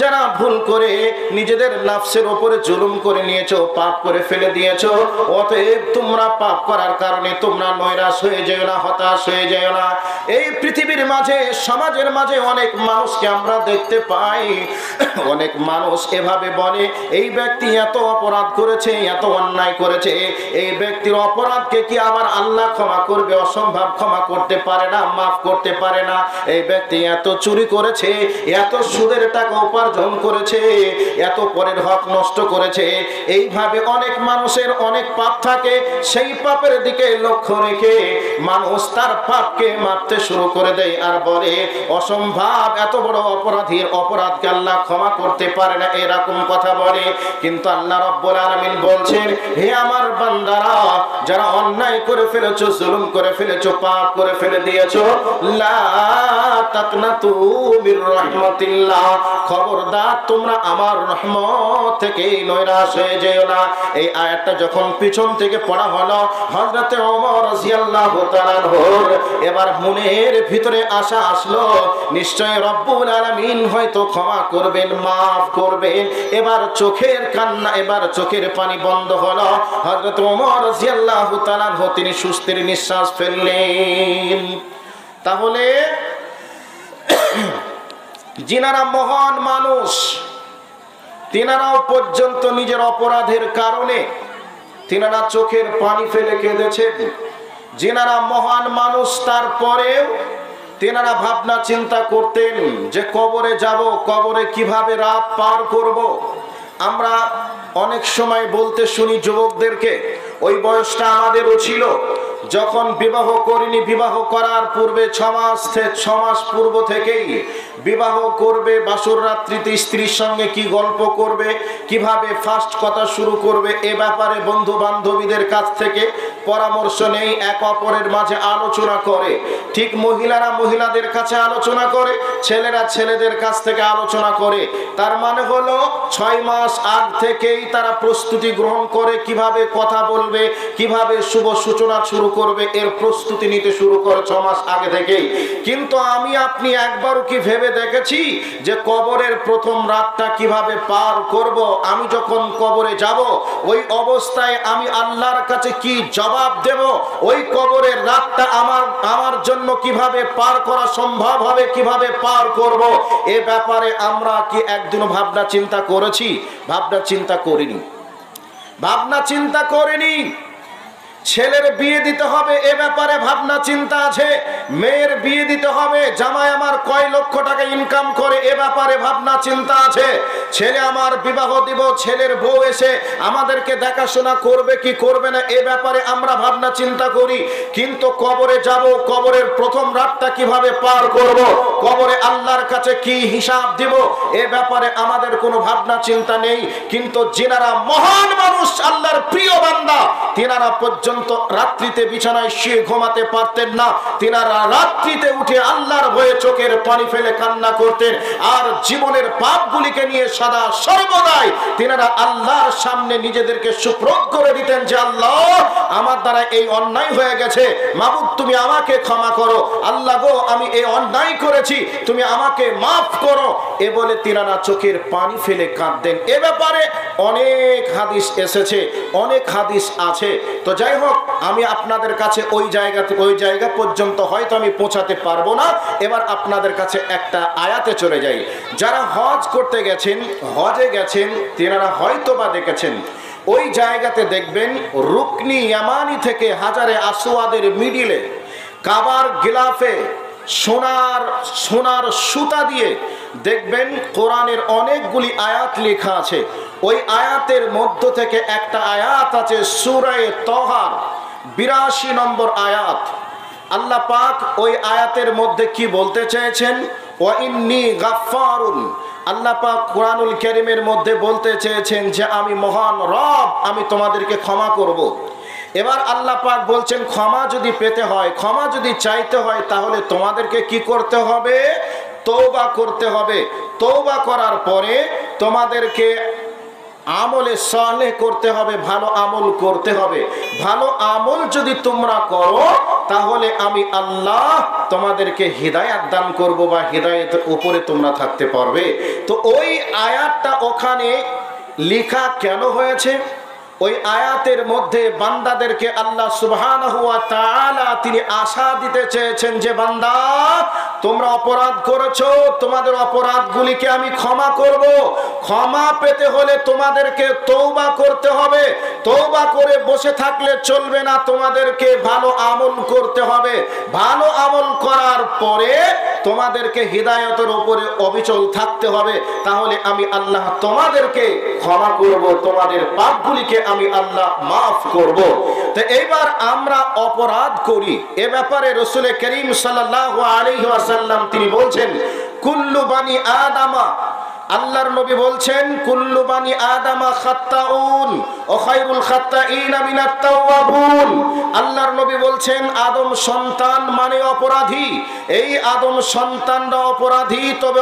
যারা ভুল করে নিজেদের নাফসের উপরে জুলুম করে নিয়েছো, পাপ করে ফেলে দিয়েছো, অতএব তোমরা পাপ করার কারণে তোমরা নৈরাশ হয়ে যেও না, হতাশ হয়ে যেও না। এই পৃথিবীর মাঝে, সমাজের মাঝে অনেক মানুষকে আমরা দেখতে পাই, অনেক মানুষ এভাবে বলে এই ব্যক্তি এত অপরাধ করেছে, এত অন্যায় করেছে, এই ব্যক্তির অপরাধকে কি আবার আল্লাহ ক্ষমা করবে? অসম্ভব, ক্ষমা করতে পারে না, মাফ করতে পারে না। এই ব্যক্তি এত চুরি করেছে, এত সুদের টাকা উপার্জন করেছে, এত পরের হক নষ্ট করেছে। এইভাবে অনেক মানুষের অনেক পাপ থাকে, সেই পাপের দিকে লক্ষ্য রেখে মানুষ তার পাপকে মাপতে শুরু করে দেয় আর বলে অসম্ভব, এত বড় অপরাধীর অপরাধকে আল্লাহ ক্ষমা করতে পারে না, এরকম কথা বলে। কিন্তু আল্লাহ রাব্বুল আলামিন বলছেন, হে আমার বান্দারা, যারা অন্যায় করে ফেলেছো, জুলুম করে ফেলেছো, পাপ করে ফেলে দিয়েছো, লা তাকনাতু মির রাহমাতিল্লাহ, খবরদার তোমরা আমার রহমত থেকে নৈরাশ হয়ে যেও না। এই আয়াতটা যখন পিছন থেকে পড়া হলো, হযরতে ওমর রাদিয়াল্লাহু তাআলা আনহুর এবার মনের ভিতরে আশা আসলো, নিশ্চয় রব্বুল আলামিন হয়তো ক্ষমা করবেন, মাফ করবেন। এবার চোখের কান্না, এবার চোখের পানি বন্ধ হলো। হযরত ওমর রাদিয়াল্লাহু তাআলা আনহু তিনি সুস্থির নিঃশ্বাস ফেললেন। তাহলে যিনারা মহান মানুষ, তিনারাও পর্যন্ত নিজের অপরাধের কারণে তিনারা চোখের পানি ফেলে কেঁদেছেন। যিনারা মহান মানুষ, তারপরেও তিনারা ভাবনা চিন্তা করতেন যে কবরে যাব, কবরে কিভাবে রাত পার করব। আমরা অনেক সময় বলতে শুনি যুবকদেরকে, ওই বয়সটা আমাদেরও ছিল যখন বিবাহ করিনি, বিবাহ করার পূর্বে 6 মাস পূর্ব থেকেই বিবাহ করবে, বাসর রাত্রিতে স্ত্রীর সঙ্গে কি গল্প করবে, কিভাবে ফার্স্ট কথা শুরু করবে, এ ব্যাপারে বন্ধু বান্ধবীদের কাছ থেকে পরামর্শ নেই, এক অপরের মাঝে আলোচনা করে। ঠিক মহিলারা মহিলাদের কাছে আলোচনা করে, ছেলেরা ছেলেদের কাছ থেকে আলোচনা করে। তার মানে হলো 6 মাস আগ থেকেই তারা প্রস্তুতি গ্রহণ করে, কিভাবে কথা বলবে, কিভাবে শুভ সূচনা শুরু করবে, এর প্রস্তুতি নিতে শুরু করে 6 মাস আগে থেকেই। কিন্তু আমি আপনি একবারও কি ভেবে দেখেছি যে কবরের প্রথম রাতটা কিভাবে পার করব? আমি যখন কবরে যাব, ওই অবস্থায় আমি আল্লাহর কাছে কি জবাব দেব? ওই কবরের রাতটা আমার জন্য কিভাবে পার করা সম্ভব হবে, কিভাবে পার করব? এ ব্যাপারে আমরা কি একদিন ভাবনা চিন্তা করেছি? ভাবনা চিন্তা করিনি, ভাবনা চিন্তা করিনি। ছেলের বিয়ে দিতে হবে, এ ব্যাপারে ভাবনা চিন্তা আছে। মেয়ের বিয়ে দিতে হবে, জামাই আমার কয় লক্ষ টাকা ইনকাম করে, এ ব্যাপারে ভাবনা চিন্তা আছে। ছেলে আমার বিবাহ দিব, ছেলের বউ এসে আমাদেরকে দেখাশোনা করবে কি করবে না, এ ব্যাপারে আমরা ভাবনা চিন্তা করি। কিন্তু কবরে যাব, কবরের প্রথম রাতটা কিভাবে পার করব, কবরে আল্লাহর কাছে কি হিসাব দিব, এ ব্যাপারে আমাদের কোনো ভাবনা চিন্তা নেই। কিন্তু যিনারা মহান মানুষ, আল্লাহর প্রিয় বান্দা, তিনারা পর্যন্ত রাত্রিতে বিছানায় শুয়ে ঘুমাতে পারতেন না। তিনারা রাত্রিতে উঠে আল্লাহর ভয়ে চোখের পানি ফেলে কান্না করতেন, আর জীবনের পাপগুলিকে নিয়ে সদা সর্বদাই তিনারা আল্লাহর সামনে নিজেদেরকে সুপ্রদ করে দিতেন যে আল্লাহ, আমার দ্বারা এই অন্যায় হয়ে গেছে, মাবুদ তুমি আমাকে ক্ষমা করো, আল্লাহ গো আমি এই অন্যায় করেছি, তুমি আমাকে মাফ করো, এ বলে তিনারা চোখের পানি ফেলে কাঁদতেন। এ ব্যাপারে অনেক হাদিস এসেছে, অনেক হাদিস আছে। তো যাই হোক, আমি আপনাদের কাছে ওই জায়গা পর্যন্ত হয়তো আমি পৌঁছাতে পারবো না। এবার আপনাদের কাছে একটা আয়াতে চলে যাই। যারা হজ করতে গেছেন, হজে গেছেন, তিনারা হয়তো বা দেখেছেন ওই জায়গাতে দেখবেন রুকনি ইয়ামানি থেকে হাজারে আসওয়াদের মিডিলে কাবার গিলাফে সোনার সুতা দিয়ে দেখবেন কোরআনের অনেকগুলি আয়াত লেখা আছে। ওই আয়াতের মধ্য থেকে একটা আয়াত আছে সূরা তাহার 82 নম্বর আয়াত। আল্লাহ পাক ওই আয়াতের মধ্যে কি বলতে চেয়েছেন? ওয়া ইন্নী গাফফারুন। আল্লাহ পাক কোরআনুল কারীমের মধ্যে বলতে চেয়েছেন যে আমি মহান রব, আমি তোমাদেরকে ক্ষমা করব। এবার আল্লাহ পাক বলছেন ক্ষমা যদি পেতে হয়, ক্ষমা যদি চাইতে হয়, তাহলে তোমাদেরকে কি করতে হবে? তওবা করতে হবে। তওবা করার পরে তোমাদেরকে আমলে সালেহ করতে হবে, ভালো আমল করতে হবে। ভালো আমল যদি তোমরা করো তাহলে আমি আল্লাহ তোমাদেরকে হিদায়াত দান করব বা হিদায়াতের উপরে তোমরা থাকতে পারবে। তো ওই আয়াতটা ওখানে লেখা কেন হয়েছে? ওই আয়াতের মধ্যে বান্দাদেরকে আল্লাহ সুবহানাহু ওয়া তাআলা তিনি আশা দিতে চেয়েছেন যে বান্দা তোমরা অপরাধ করেছো, তোমাদের অপরাধগুলিকে আমি ক্ষমা করব। ক্ষমা পেতে হলে তোমাদেরকে তওবা করতে হবে। তওবা করে বসে থাকলে চলবে না, তোমাদেরকে ভালো আমল করতে হবে। ভালো আমল করার পরে তোমাদেরকে হিদায়াতের উপরে অবিচল থাকতে হবে। তাহলে আমি আল্লাহ তোমাদেরকে ক্ষমা করব, তোমাদের পাপগুলিকে আমি আল্লাহ মাফ করব। তো এইবার আমরা অপরাধ করি, এ ব্যাপারে রাসূল করিম সাল্লাল্লাহু আলাইহি ওয়াসাল্লাম তিনি বলছেন কুল্লু বানি আদামা, আল্লাহর নবী বলছেন কুল্লু বানি আদামা খাত্তাউন ওয়া খায়রুল খাত্তাইনা মিনাত তাওয়াবুন। আল্লাহর নবী বলছেন আদম সন্তান মানে অপরাধী। এই আদম সন্তানরা অপরাধী, তবে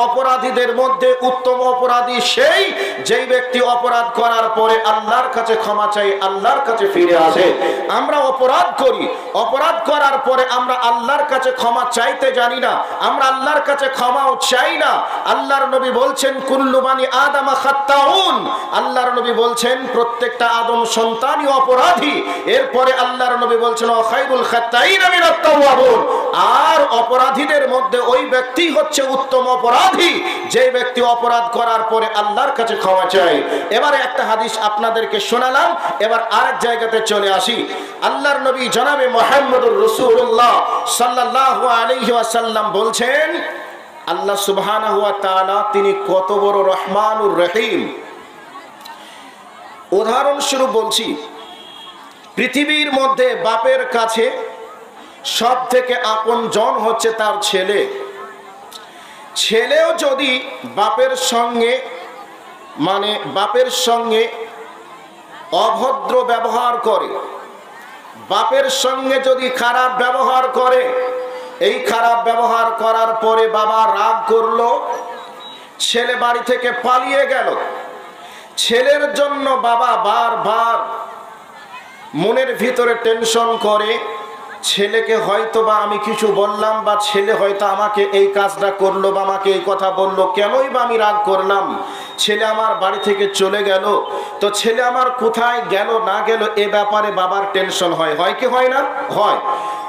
অপরাধীদের মধ্যে উত্তম অপরাধী সেই যেই ব্যক্তি অপরাধ করার পরে আল্লাহর কাছে ক্ষমা চাই, আল্লাহর কাছে ফিরে আসে। আমরা অপরাধ করি, অপরাধ করার পরে আমরা আল্লাহর কাছে ক্ষমা চাইতে জানি না, আমরা আল্লাহর কাছে ক্ষমাও চাই না। আল্লাহর নবী বলছেন কুল্লু বানি আদামা খাত্তাউন। আল্লাহর নবী বলছেন প্রত্যেকটা আদম সন্তানই অপরাধী। এরপরে আল্লাহর নবী বলছেন ওয়া খায়রুল খাত্তাইনা মিনাত তাওয়াবুন। আর অপরাধীদের মধ্যে ওই ব্যক্তি হচ্ছে উত্তম অপরাধী যে ব্যক্তি অপরাধ করার পরে আল্লাহর কাছে ক্ষমা চায়। এবারে একটা হাদিস আপনাদেরকে শোনালাম, এবার আরেক জায়গাতে চলে আসি। আল্লাহর নবী জনাবে মুহাম্মদুর রাসূলুল্লাহ সাল্লাল্লাহু আলাইহি ওয়াসাল্লাম বলছেন আল্লাহ সুবহানাহু ওয়া তাআলা তিনি কত বড় রহমানুর রহিম। উদাহরণস্বরূপ বলছি, পৃথিবীর মধ্যে বাপের কাছে সব থেকে আপন জন হচ্ছে তার ছেলে। ছেলেও যদি বাপের সঙ্গে অভদ্র ব্যবহার করে, বাপের সঙ্গে যদি খারাপ ব্যবহার করে, এই খারাপ ব্যবহার করার পরে বাবা রাগ করলো, ছেলে বাড়ি থেকে পালিয়ে গেল, ছেলের জন্য বাবা বারবার মনের ভিতরে টেনশন করে। ছেলেকে হয়তো বা আমি কিছু বললাম, বা ছেলে হয়তো আমাকে এই কাজটা করলো বা আমাকে এই কথা বললো, কেনই বা আমি রাগ করলাম, ছেলে আমার বাড়ি থেকে চলে গেল, তো ছেলে আমার কোথায় গেল না গেল এ ব্যাপারে বাবার টেনশন হয়, হয় কি হয় না? হয়।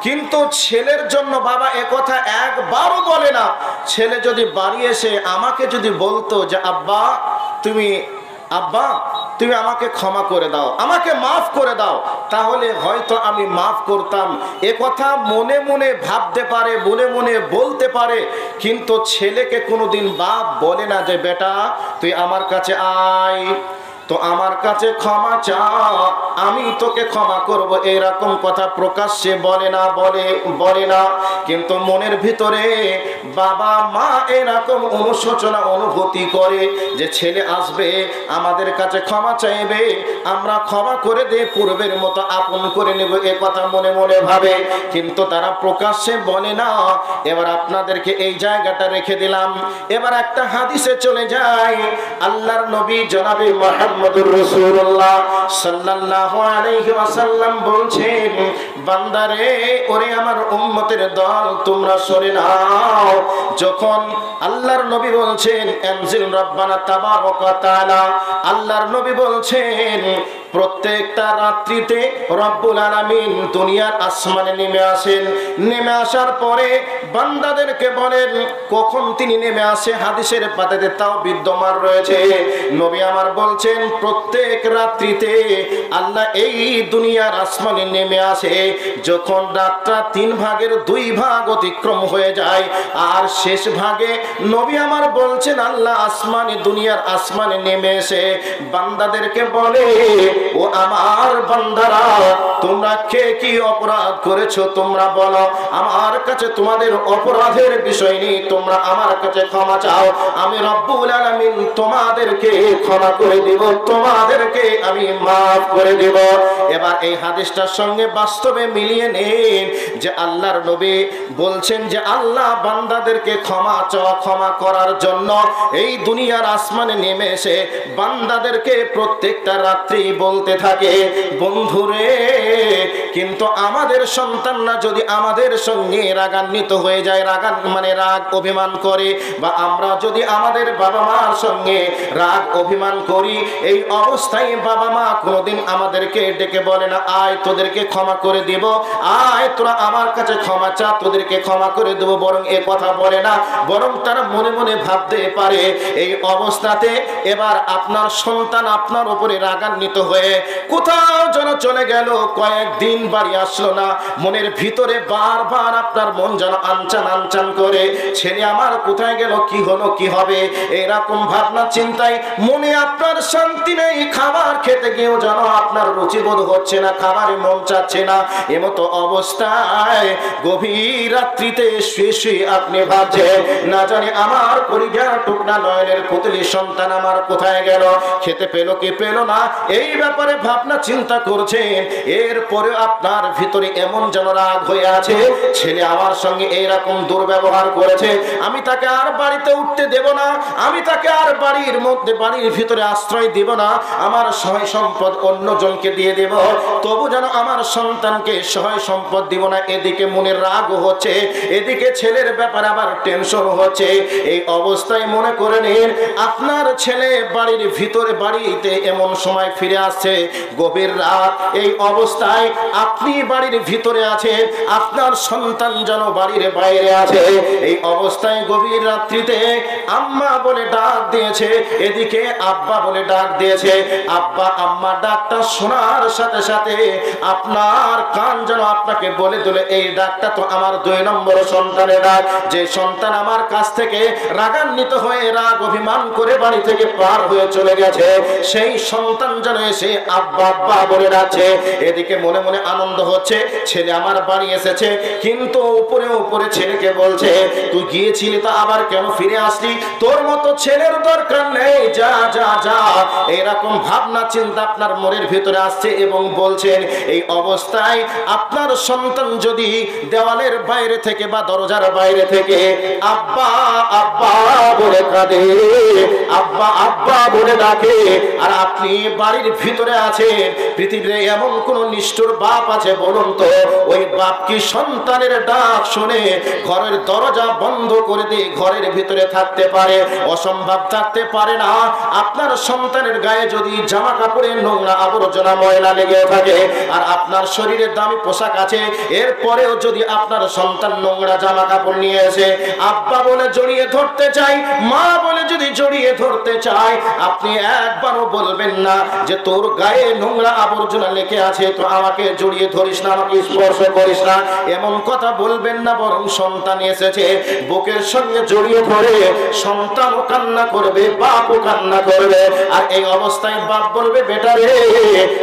কিন্তু ছেলের জন্য বাবা একথা একবারও বলে না। ছেলে যদি বাড়ি এসে আমাকে যদি বলতো যে আব্বা তুমি আমাকে ক্ষমা করে দাও, আমাকে মাফ করে দাও, তাহলে হয়তো আমি মাফ করতাম। এ কথা মনে মনে ভাবতে পারে, মনে মনে বলতে পারে, কিন্তু ছেলেকে কোনোদিন বাপ বলে না যে বেটা তুই আমার কাছে আয়, তো আমার কাছে ক্ষমা চা, আমি তোকে ক্ষমা করব, এরকম কথা প্রকাশ্যে বলে না। কিন্তু মনের ভিতরে বাবা মা এরকম অনুশোচনা অনুভূতি করে যে ছেলে আসবে আমাদের কাছে ক্ষমা চাইবে, আমরা ক্ষমা করে দে, পূর্বের মতো আপন করে নেব, এ কথা মনে মনে ভাবে, কিন্তু তারা প্রকাশ্যে বলে না। এবার আপনাদেরকে এই জায়গাটা রেখে দিলাম। এবার একটা হাদিসে চলে যায়। আল্লাহর নবী জনাবে মুহাম্মদুর রাসূলুল্লাহ সাল্লাল্লাহু আলাইহি ওয়াসাল্লাম বলছেন বান্দারে, ওরে আমার উম্মতের দল তোমরা শুনে নাও। যখন আল্লাহর নবী বলছেন আনজিল রাব্বানা তাবারাকা ওয়া তাআলা, আল্লাহর নবী বলছেন প্রত্যেকটা রাত্রিতে রব্বুল আলামিন দুনিয়ার আসমানে নেমে আসেন। নেমে আসার পরে বান্দাদেরকে বলেন কখন তিনি নেমে আসে, হাদিসের পাতাতে তাও বিদ্যমান রয়েছে। নবী আমার বলছেন প্রত্যেক রাত্রিতে আল্লাহ এই দুনিয়ার আসমানে নেমে আসে যখন রাতটা 3 ভাগের 2 ভাগ অতিক্রম হয়ে যায়, আর শেষ ভাগে নবী আমার বলছেন আল্লাহ দুনিয়ার আসমানে নেমে এসে বান্দাদেরকে বলে ও আমার বান্দারা, তোমরা কে কি অপরাধ করেছো তোমরা বলো, আমার কাছে তোমাদের অপরাধের বিষয় নেই, তোমরা আমার কাছে ক্ষমা চাও, আমি রব্বুল আলামিন তোমাদেরকে ক্ষমা করে দিব, তোমাদেরকে আমি মাফ করে দিব। এবার এই হাদিসটার সঙ্গে বাস্তবে মিলিয়ে নেন যে আল্লাহর নবী বলছেন যে আল্লাহ বান্দাদেরকে ক্ষমা চাওয়া ক্ষমা করার জন্য এই দুনিয়ার আসমানে নেমে এসে বান্দাদেরকে প্রত্যেকটা রাত্রি বলতে থাকে, বন্ধুরে কিন্তু আমাদের সন্তানরা যদি আমাদের সঙ্গে রাগান্বিত হয়ে যায়, রাগ অভিমান করে, বা আমরা যদি আমাদের বাবা মার সঙ্গে রাগ অভিমান করি, এই অবস্থায় বাবা মা কোনোদিন আমাদেরকে ডেকে বলে না আয় তোদেরকে ক্ষমা করে দিব, আয় তোরা আমার কাছে ক্ষমা চা তোদেরকে ক্ষমা করে দেব, বরং এ কথা বলে না, বরং তারা মনে মনে ভাবতে পারে এই অবস্থাতে এবার আপনার সন্তান আপনার উপরে রাগান্বিত হয়ে কোথাও যেন চলে গেল, কয়েকদিন বাড়ি আসলো না, মনের ভিতরে বারবার আপনার মন যেন আনচান আনচান করে, ছেলে আমার কোথায় গেল, কি হলো, কি হবে, এরকম ভাবনা চিন্তায় মনে আপনার শান্তি নেই, খাবার খেতে গিয়েও যেন আপনার রুচিবোধ হচ্ছে না, খাবারে মন চাচ্ছে না, এমতো অবস্থায় গভীর রাত্রিতে শুয়ে শুয়ে আপনি ভাবছেন না জানি আমার কলিজার টুকরা নয়নের পুতলি সন্তান আমার কোথায় গেল, খেতে পেলো কি পেলো না, এই ব্যাপারে ভাবনা চিন্তা করছেন। এরপরে আপনার ভিতরে এমন যেন রাগ হয়ে আছে, ছেলে আমার সঙ্গে এইরকম দুর্ব্যবহার করেছে, আমি তাকে আর বাড়িতে উঠতে দেব না, আমি তাকে আর বাড়ির ভিতরে আশ্রয় দিব না, আমার সহায় সম্পদ অন্যজনকে দিয়ে দেব, তবু যেন আমার সন্তানকে সহায় সম্পদ দিব না। এদিকে মনের রাগ হচ্ছে, এদিকে ছেলের ব্যাপারে আবার টেনশন হচ্ছে। এই অবস্থায় মনে করে নিন আপনার ছেলে বাড়ির ভিতরে, বাড়িতে এমন সময় ফিরে আসছে গভীর রাত, এই অবস্থায় আপনি বাড়ির ভিতরে আছেন, আপনার সন্তান যেন বাড়ির বাইরে আছে, এই অবস্থায় গভীর রাত্রিতে আম্মা বলে ডাক দিয়েছে, এদিকে আব্বা বলে ডাক দিয়েছে, আব্বা আম্মা ডাকটা শোনার সাথে সাথে আপনার কান যেন আপনাকে বলে দিলে এই ডাকটা তো আমার 2 নম্বর সন্তানের ডাক, যে সন্তান আমার কাছ থেকে রাগান্বিত হয়ে রাগ অভিমান করে বাড়ি থেকে পার হয়ে চলে গেছে, সেই সন্তান যেন এসে আব্বা আব্বা বলে ডাকছে। এদিকে মনে মনে আনন্দ হচ্ছে, ছেলে আমার বাড়ি এসেছে, কিন্তু উপরে উপরে ছেলেকে বলছে তুই গিয়েছিলি তা আবার কেন ফিরে আসলি, তোর মতো ছেলের দরকার নেই, যা যা যা, এরকম ভাবনা চিন্তা আপনার মনের ভিতরে আসছে এবং বলছেন। এই অবস্থায় আপনার সন্তান যদি দেওয়ালের বাইরে থেকে বা দরজার বাইরে থেকে আব্বা আব্বা বলে কাঁদে, আব্বা আব্বা বলে ডাকে, আর আপনি বাড়ির ভিতরে আছেন, পৃথিবীতে এমন কোন নিষ্ঠুর বাপ আছে বলুন তো, ওই বাপ কি সন্তানের ডাক শুনে ঘরের দরজা বন্ধ করে দিয়ে ঘরের ভিতরে থাকতে পারে? অসম্ভব, থাকতে পারে না। আপনার সন্তানের গায়ে যদি জামা কাপড়ের নোংরা আবর্জনা ময়লা লেগে থাকে, আর আপনার শরীরে দামি পোশাক আছে, এরপরেও যদি আপনার সন্তান নোংরা জামা কাপড় নিয়ে এসে আব্বা বলে জড়িয়ে ধরতে চাই, মা বলে যদি জড়িয়ে ধরতে চাই, আপনি একবারও বলবেন না যে তোর গায়ে নোংরা আবর্জনা লেগে আছে তো আমাকে জড়িয়ে ধরিস না, আমাকে স্পর্শ করিস না, এমন কথা বলবেন না, বরং সন্তান এসেছে বুকের সঙ্গে জড়িয়ে ধরে সন্তানও কান্না করবে, বাপও কান্না করবে, আর এই অবস্থায় বাপ বলবে বেটা রে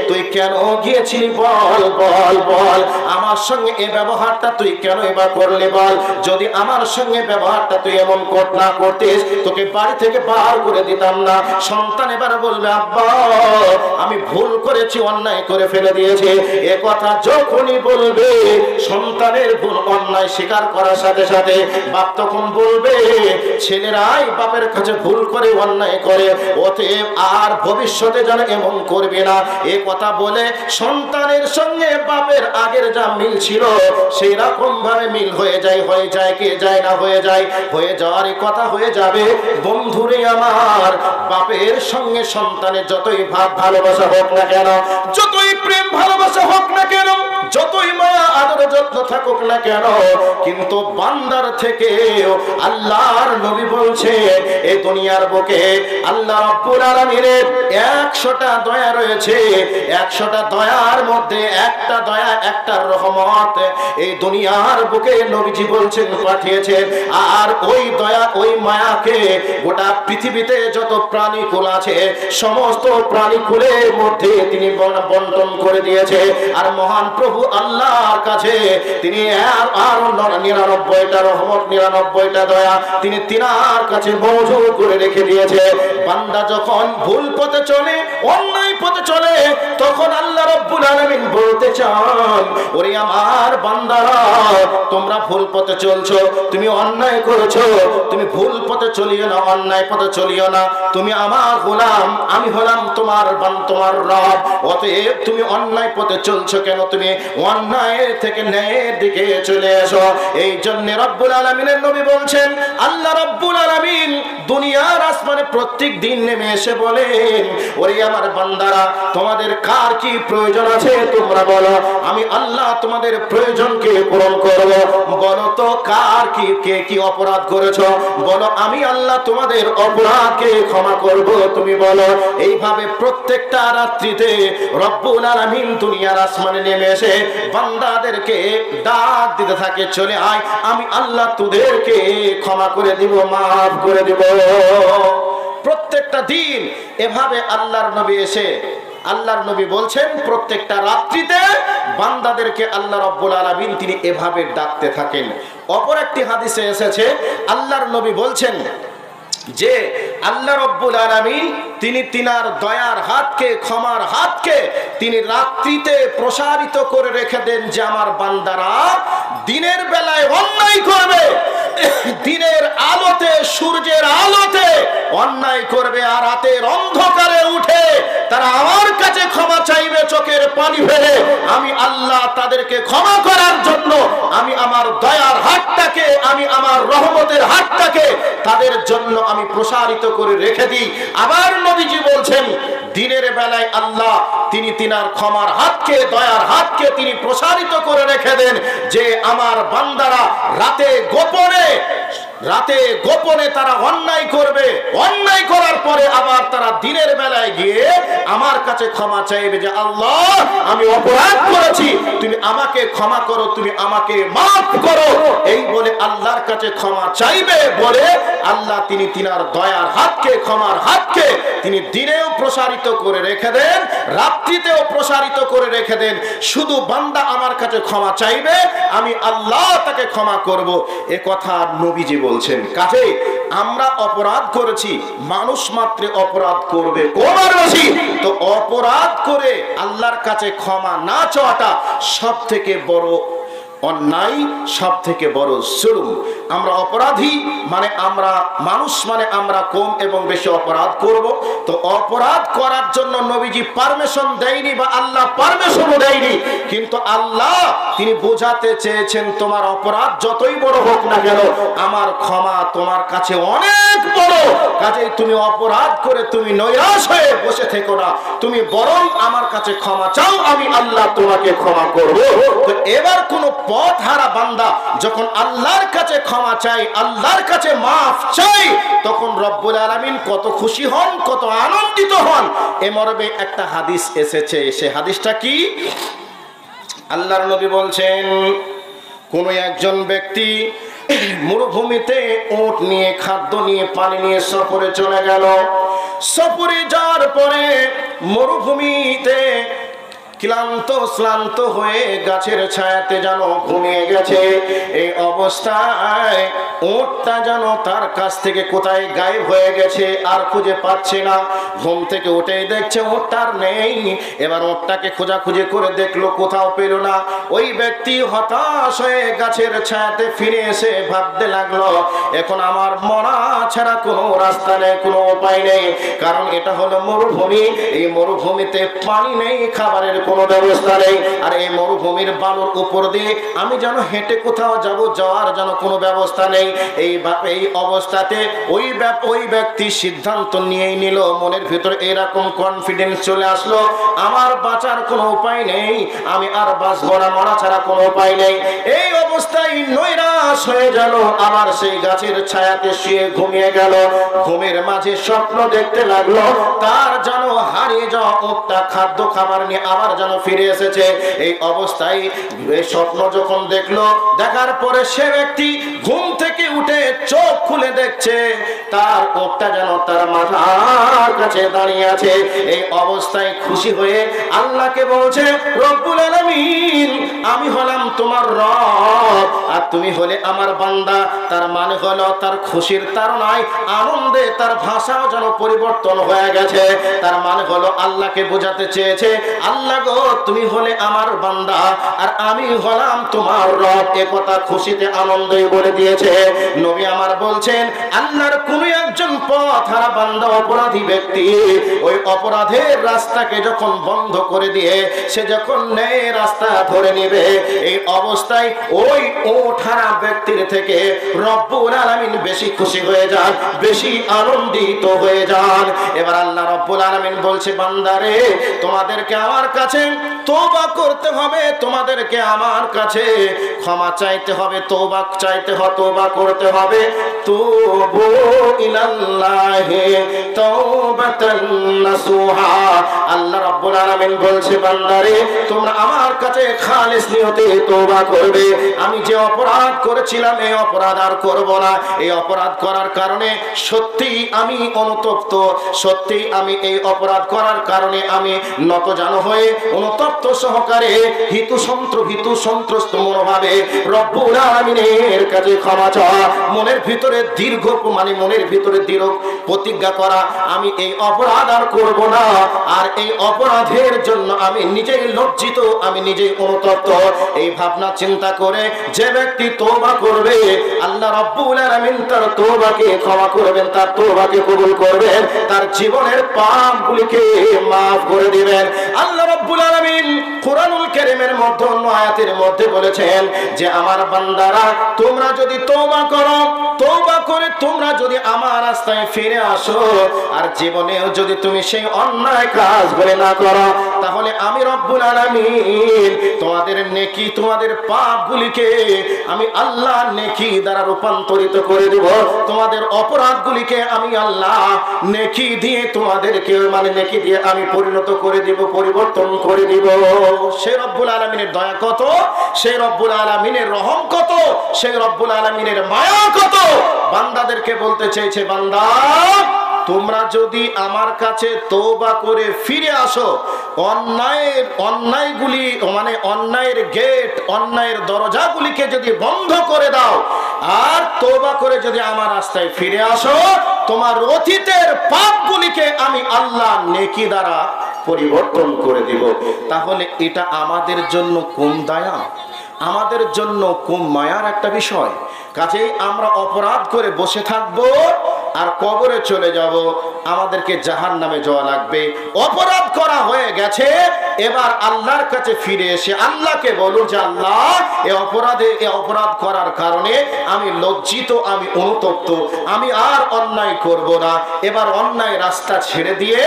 তুই কেন গিয়েছিলি, বল বল বল, আমার সঙ্গে এই ব্যবহারটা তুই কেন এবার করলি বল, যদি আমার সঙ্গে ব্যবহারটা তুই এমন না করতিস তোকে বাড়ি থেকে বার করে দিতাম না। সন্তান এবার বলবে আব্বা আমি ভুল করেছি, অন্যায় করে ফেলে দিয়েছে, এ কথা যখনই বলবে সন্তানের ভুল অন্যায় স্বীকার করার সাথে সাথে বাপ তখন বলবে ছেলেরাই বাপের কাছে ভুল করে অন্যায় করে, অতএব আর ভবিষ্যতে যেন এমন করবে না, এ কথা বলে সন্তানের সঙ্গে বাপের আগের যা মিল ছিল সেই রকম ভাবে মিল হয়ে যায় কে যায় না হয়ে যায়, হয়ে যাওয়ার কথা হয়ে যাবে। বন্ধুরে আমার, বাপের সঙ্গে সন্তানের যতই ভাব ভালোবাসা হোক না কেন, যতই প্রেম ভালোবাসা হোক না কেন, যতই মায়া আদর যত্ন থাকুক না কেন, কিন্তু বান্দার থেকে আল্লাহর নবী বলছে এই দুনিয়ার বুকে আল্লাহ রাব্বুল আলামিনের 100টা দয়া রয়েছে, 100টা দয়ার মধ্যে একটা দয়া, একটা রহমত এই দুনিয়ার বুকে নবীজি বলছেন পাঠিয়েছেন, আর ওই দয়া ওই মায়াকে গোটা পৃথিবীতে যত প্রাণীকুল আছে সমস্ত প্রাণীকুলের মধ্যে তিনি বন্টন করে দিয়েছে। আর মহান প্রভু আল্লাহর কাছে তিনি আর 99টা রহমত 99টা দয়া তিনি তিনার কাছে মজুদ করে রেখে দিয়েছে। বান্দা যখন ভুল পথে চলে, অন্যায় পথে চলে, তখন আল্লাহ রাব্বুল আলামিন বলতে চান, ওরে আমার বান্দারা, তোমরা ভুল পথে চলছো, তুমি অন্যায় করেছো, তুমি ভুল পথে চলিও না, অন্যায় পথে চলিও না, তুমি আমার গোলাম, আমি হলাম তোমার রব। অতএব তুমি অন্যায় পথে চলছো কেন? তুমি অন্যায় থেকে ন্যায়ের দিকে চলে এসো। এই জন্য রব্বুল আলামিনের নবী বলছেন, আল্লাহ রাব্বুল আলামিন দুনিয়ার আসমানে প্রত্যেক দিন নেমে এসে বলেন, ওরে আমার বান্দারা, তোমাদের কার কি প্রয়োজন আছে তোমরা বলো, আমি আল্লাহ তোমাদের প্রয়োজনকে পূরণ করব। বলো তো কার কি, কে কি অপরাধ করেছো, বলো আমি আল্লাহ তোমাদের অপরাধকে ক্ষমা করব, তুমি বলো। এইভাবে প্রত্যেকটা রাত্রিতে রব্বুল আলামিন দুনিয়ার আসমানে নেমে এসে বান্দাদেরকে ডাক দিতে থাকে, চলে আয়, আমি আল্লাহ তোদেরকে ক্ষমা করে দিব, মাফ করে দিব। প্রত্যেকটা দিন এভাবে আল্লাহর নবী এসে, আল্লাহর নবী বলছেন, প্রত্যেকটা রাত্রিতে বান্দাদেরকে আল্লাহ রাব্বুল আলামিন তিনি এভাবে ডাকতে থাকেন। অপর একটি হাদিসে এসেছে, আল্লাহর নবী বলছেন যে আল্লাহ রাব্বুল আলামিন তিনি তিনার দয়ার হাতকে, ক্ষমার হাতকে তিনি রাত্রিতে প্রসারিত করে রেখে দেন, যে আমার বান্দারা দিনের বেলায় অন্যায় করবে, দিনের আলোতে, সূর্যের আলোতে অন্যায় করবে, আর রাতের অন্ধকারে উঠে তারা আমার কাছে ক্ষমা চাইবে চোখের পানি ফেলে, আমি আল্লাহ তাদেরকে ক্ষমা করার জন্য আমি আমার দয়ার হাতটাকে, আমি আমার রহমতের হাতটাকে তাদের জন্য আমি প্রসারিত করে রেখে দিই। আবার নবীজি বলছেন, দিনের বেলায় আল্লাহ তিনি তিনার ক্ষমার হাতকে, দয়ার হাতকে তিনি প্রসারিত করে রেখে দেন, যে আমার বান্দারা রাতে গোপনে তারা অন্যায় করবে, অন্যায় করার পরে আবার তারা দিনের বেলায় গিয়ে আমার কাছে ক্ষমা চাইবে, যে আল্লাহ আমি অপরাধ করেছি, তুমি আমাকে ক্ষমা করো, তুমি আমাকে মাফ করো। এই বলে আল্লাহর কাছে ক্ষমা চাইবে, বলে আল্লাহ তিনি তিনার দয়ার হাতকে, ক্ষমার হাতকে তিনি দিনেও প্রসারিত করে রেখে দেন, রাত্রিতেও প্রসারিত করে রেখে দেন। শুধু বান্দা আমার কাছে ক্ষমা চাইবে, আমি আল্লাহ তাকে ক্ষমা করব। এ কথা নবীজি বলছেন। কাজে আমরা অপরাধ করেছি, মানুষ মাত্র অপরাধ করবে, কমার বেশি তো অপরাধ করে আল্লাহর কাছে ক্ষমা না চাওয়াটা সব থেকে বড় অন্যায়, সব থেকে বড় জুলুম। আমরা অপরাধী মানে আমরা মানুষ, মানে আমরা কম এবং বেশি অপরাধ করব। তো অপরাধ করার জন্য নবীজি পারমিশন দেয়নি, বা আল্লাহ পারমিশনও দেয়নি, কিন্তু আল্লাহ তিনি বোঝাতে চেয়েছেন, তোমার অপরাধ যতই বড় হোক না কেন, আমার ক্ষমা তোমার কাছে অনেক বড়। কাজেই তুমি অপরাধ করে তুমি নৈরাশ হয়ে বসে থেকো না, তুমি বরং আমার কাছে ক্ষমা চাও, আমি আল্লাহ তোমাকে ক্ষমা করব। তো এবার কোন পথ হারা বান্দা যখন আল্লাহর কাছে ক্ষমা চাই, আল্লাহর কাছে মাফ চাই, তখন রব্বুল আলামিন কত খুশি হন, কত আনন্দিত হন। এ মর্মে একটা হাদিস এসেছে। সে হাদিসটা কি? আল্লাহর নবী বলছেন, কোন একজন ব্যক্তি মরুভূমিতে উট নিয়ে, খাদ্য নিয়ে, পানি নিয়ে সফরে চলে গেল। সফরে যাওয়ার পরে মরুভূমিতে ক্লান্ত হয়ে গাছের ছায়াতে যেন ঘুমিয়ে গেছে। এই অবস্থায় উটটা যেন তার কাছ থেকে কোথায় গায়েব হয়ে গেছে, আর খুঁজে পাচ্ছে না। ঘুম থেকে উঠেই দেখছে উটটার নেই। এবার উটটাকে খোঁজাখুঁজি করে দেখলো, কোথাও পেল না। ওই ব্যক্তি হতাশ হয়ে গাছের ছায়াতে ফিরে এসে ভাবতে লাগলো, এখন আমার মরা ছাড়া কোনো রাস্তা নেই, কোনো উপায় নেই। কারণ এটা হলো মরুভূমি, এই মরুভূমিতে পানি নেই, খাবারের কোনো ব্যবস্থা নেই। আর এই মরুভূমির বালুর উপর দিয়ে আমি যেন হেঁটে কোথাও যাওয়ার যেন কোনো ব্যবস্থা নেই। এই অবস্থাতে ওই ব্যক্তি সিদ্ধান্ত নিয়েই নিল, মনের ভিতরে এরকম কনফিডেন্স চলে আসলো, আমার বাঁচার কোনো উপায় নেই, আমি আর বাঁচবো না, মরা ছাড়া কোনো উপায় নেই। এই অবস্থায় নৈরাশ হয়ে গেল, আবার সেই গাছের ছায়াতে শুয়ে ঘুমিয়ে গেল। ঘুমের মাঝে স্বপ্ন দেখতে লাগলো, তার যেন হারিয়ে যাওয়া উটটা খাদ্য খাবার নিয়ে আবার যেন ফিরে এসেছে। এই অবস্থায় এই স্বপ্ন যখন দেখলো, দেখার পরে সে ব্যক্তি ঘুম থেকে থেকে উঠে চোখ খুলে দেখছে তার ওটা যেন তার মাথার কাছে দাঁড়িয়ে আছে। এই অবস্থায় খুশি হয়ে আল্লাহকে বলছে, রব্বুল আলামিন, আমি হলাম তোমার রব আর তুমি হলে আমার বান্দা। তার মানে হলো তার খুশির তাড়নায় আনন্দে তার ভাষাও যেন পরিবর্তন হয়ে গেছে। তার মানে হলো আল্লাহকে বোঝাতে চেয়েছে, আল্লাহ গো তুমি হলে আমার বান্দা আর আমি হলাম তোমার রব। এ কথা খুশিতে আনন্দই বলে দিয়েছে। নবী আমার বলছেন, আল্লাহর কোন একজন পথহারা বান্দা অপরাধী ব্যক্তি ওই অপরাধের রাস্তাকে যখন বন্ধ করে দিয়ে সে যখন ন্যায় রাস্তা ধরে নেবে, এই অবস্থায় ওই ওঠারা ব্যক্তির থেকে রব্বুল আলামিন বেশি খুশি হয়ে যান, বেশি আনন্দিত হয়ে যান। এবার আল্লাহ রব্বুল আলামিন বলছে, বান্দারে তোমাদেরকে আমার কাছে তওবা করতে হবে, তোমাদেরকে আমার কাছে ক্ষমা চাইতে হবে, তওবা চাইতে হবে, তওবা করতে হবে। তুবু ইলাল্লাহি তাওবাতান নাসুহা। আল্লাহ রাব্বুল আলামিন বলছে, বান্দারে তোমরা আমার কাছে খালিস নিয়তে তওবা করবে। আমি যে অপরাধ করেছিলাম এই অপরাধ আর করব না। এই অপরাধ করার কারণে সত্যি আমি অনুতপ্ত, সত্যি আমি এই অপরাধ করার কারণে আমি নতজানু হয়ে অনুতপ্ত সহকারে হিতু সন্ত্রস্ত মনোভাবে রব্বুল আলামিনের কাছে ক্ষমা চাওয়া, মনের ভিতরে দীর্ঘ প্রতিজ্ঞা করা, আমি এই অপরাধ আর করব না। আর এই অপরাধের জন্য আমি নিজেই লজ্জিত, আমি নিজেই অনুতপ্ত। এই ভাবনা চিন্তা করে যে ব্যক্তি তওবা করবে, আল্লাহ রাব্বুল আলামিন তার তওবাকে ক্ষমা করবেন, তার তওবাকে কবুল করবেন, তার জীবনের পাপগুলিকে মাফ করে দিবেন। আল্লাহ রাব্বুল আলামিন কুরআনুল কারীমের মধ্যে অন্য আয়াতের মধ্যে বলেছেন যে আমার বান্দারা তোমরা যদি তওবা করো, তওবা করে তোমরা যদি আমার রাস্তায় ফিরে আসো আর জীবনেও যদি তুমি সেই অন্যায় কাজ বলে না করো, তাহলে আমি রব্বুল আলামিন তোমাদের নেকি, তোমাদের পাপগুলিকে আমি আল্লাহ নেকি দ্বারা রূপান্তরিত করে দেব। তোমাদের অপরাধগুলিকে আমি আল্লাহ নেকি দিয়ে তোমাদেরকে নেকি দিয়ে আমি পরিণত করে দিব, পরিবর্তন করে দিব। সেই রব্বুল আলামিনের দয়া কত, সেই রব্বুল আলামিনের রহম কত, সেই রব্বুল আলামিনের মায়া কত। বান্দাদেরকে বলতে চেয়েছে, বান্দা তোমরা যদি আমার কাছে তওবা করে ফিরে আসো, অন্যায়গুলি অন্যায়ের গেট, অন্যায়ের দরজাগুলিকে যদি বন্ধ করে দাও আর তওবা করে যদি আমার রাস্তায় ফিরে আসো, তোমার অতীতের পাপগুলিকে আমি আল্লাহ নেকি দ্বারা পরিবর্তন করে দিব। তাহলে এটা আমাদের জন্য কোন দয়া, আমাদের জন্য কোন মায়ার একটা বিষয়। কাজেই আমরা অপরাধ করে বসে থাকবো আর কবরে চলে যাব, আমাদেরকে জাহান্নামে যাওয়া লাগবে। অপরাধ করা হয়ে গেছে, এবার আল্লাহর কাছে ফিরে এসে আল্লাহকে বলুন যে আল্লাহ এই অপরাধ করার কারণে আমি লজ্জিত, আমি অনুতপ্ত, আমি আর অন্যায় করব না। এবার অন্যায় রাস্তা ছেড়ে দিয়ে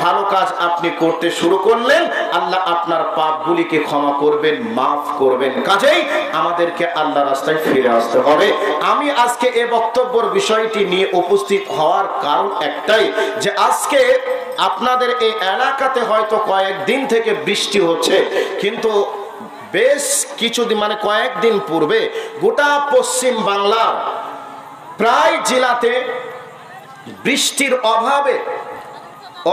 ভালো কাজ আপনি করতে শুরু করলেন, আল্লাহ আপনার পাপগুলিকে ক্ষমা করবেন, মাফ করবেন। কাজেই আমাদেরকে আল্লাহ রাস্তায় ফিরে আসতে হবে। আমি আজকে এই বক্তব্যের বিষয়টি নিয়ে উপস্থিত হওয়ার কারণ একটাই, যে আজকে আপনাদের এই এলাকাতে হয়তো কয়েকদিন থেকে বৃষ্টি হচ্ছে, কিন্তু বেশ কিছুদিন কয়েকদিন পূর্বে গোটা পশ্চিম বাংলার প্রায় জেলাতে বৃষ্টির অভাবে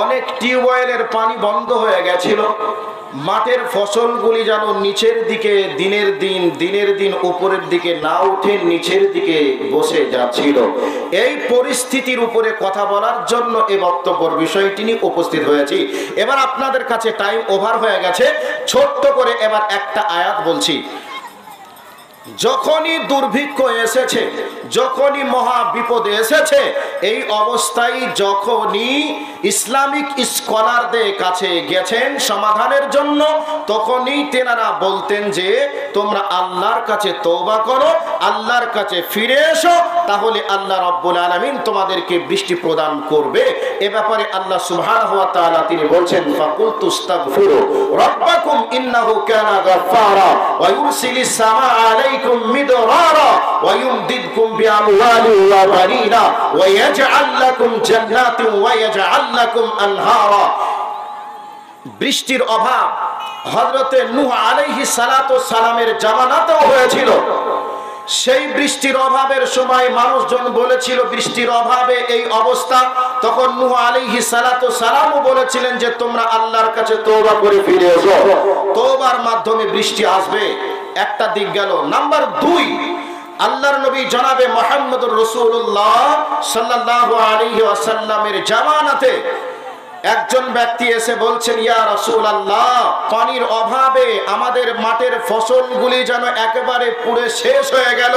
অনেক টিউবওয়েলের পানি বন্ধ হয়ে গেছিল। মাঠের ফসলগুলি যেন নিচের দিকে দিনের দিন উপরের দিকে না উঠে নিচের দিকে বসে যাচ্ছিল। এই পরিস্থিতির উপরে কথা বলার জন্য এই বক্তব্যের বিষয়টি নিয়ে উপস্থিত হয়েছি। এবার আপনাদের কাছে টাইম ওভার হয়ে গেছে, ছোট্ট করে এবার একটা আয়াত বলছি। যখনই দুর্ভিক্ষ এসেছে, যখনই মহা বিপদ এসেছে, এই অবস্থায় যখনই ইসলামিক স্কলারদের কাছে গেছেন সমাধানের জন্য, তখনই তেনারা বলতেন যে তোমরা আল্লাহর কাছে তওবা করো, আল্লাহর কাছে ফিরে এসো, তাহলে আল্লাহ রাব্বুল আলামিন তোমাদেরকে বৃষ্টি প্রদান করবে। এ ব্যাপারে আল্লাহ সুবহানাহু ওয়া তাআলা তিনি বলছেন, ফাকুলতুস্তাগফিরু রাব্বাকুম ইন্নাহু কানা গাফফারা ওয়া ইউরসিলিস সামা আলাইকুম মিদরারা ওয়া ইউমদিদকুম বিআমওয়ালিন ওয়া বানিনা ওয়া ইয়াজআল লাকুম জান্নাতিন ওয়া ইয়াজআল লাকুম আনহারা। বৃষ্টির অভাব হযরতে নূহ আলাইহিস সালাতু সালামের জামানাতেও হয়েছিল, সেই বৃষ্টির অভাবের সময় মানুষজন বলেছিল বৃষ্টির অভাবে এই অবস্থা। তখন নূহ আলাইহিস সালাতু সালামও বলেছিলেন যে তোমরা আল্লাহর কাছে তওবা করে ফিরে এসো, তওবার মাধ্যমে বৃষ্টি আসবে। একটা দিক গেল। নাম্বার 2, আল্লাহর নবী জনাবে মুহাম্মদুর রাসূলুল্লাহ সাল্লাল্লাহু আলাইহি ওয়াসাল্লামের জামানাতে একজন ব্যক্তি এসে বলছেন, ইয়া রাসূলুল্লাহ, পানির অভাবে আমাদের মাঠের ফসলগুলি যেন একেবারে পুড়ে শেষ হয়ে গেল,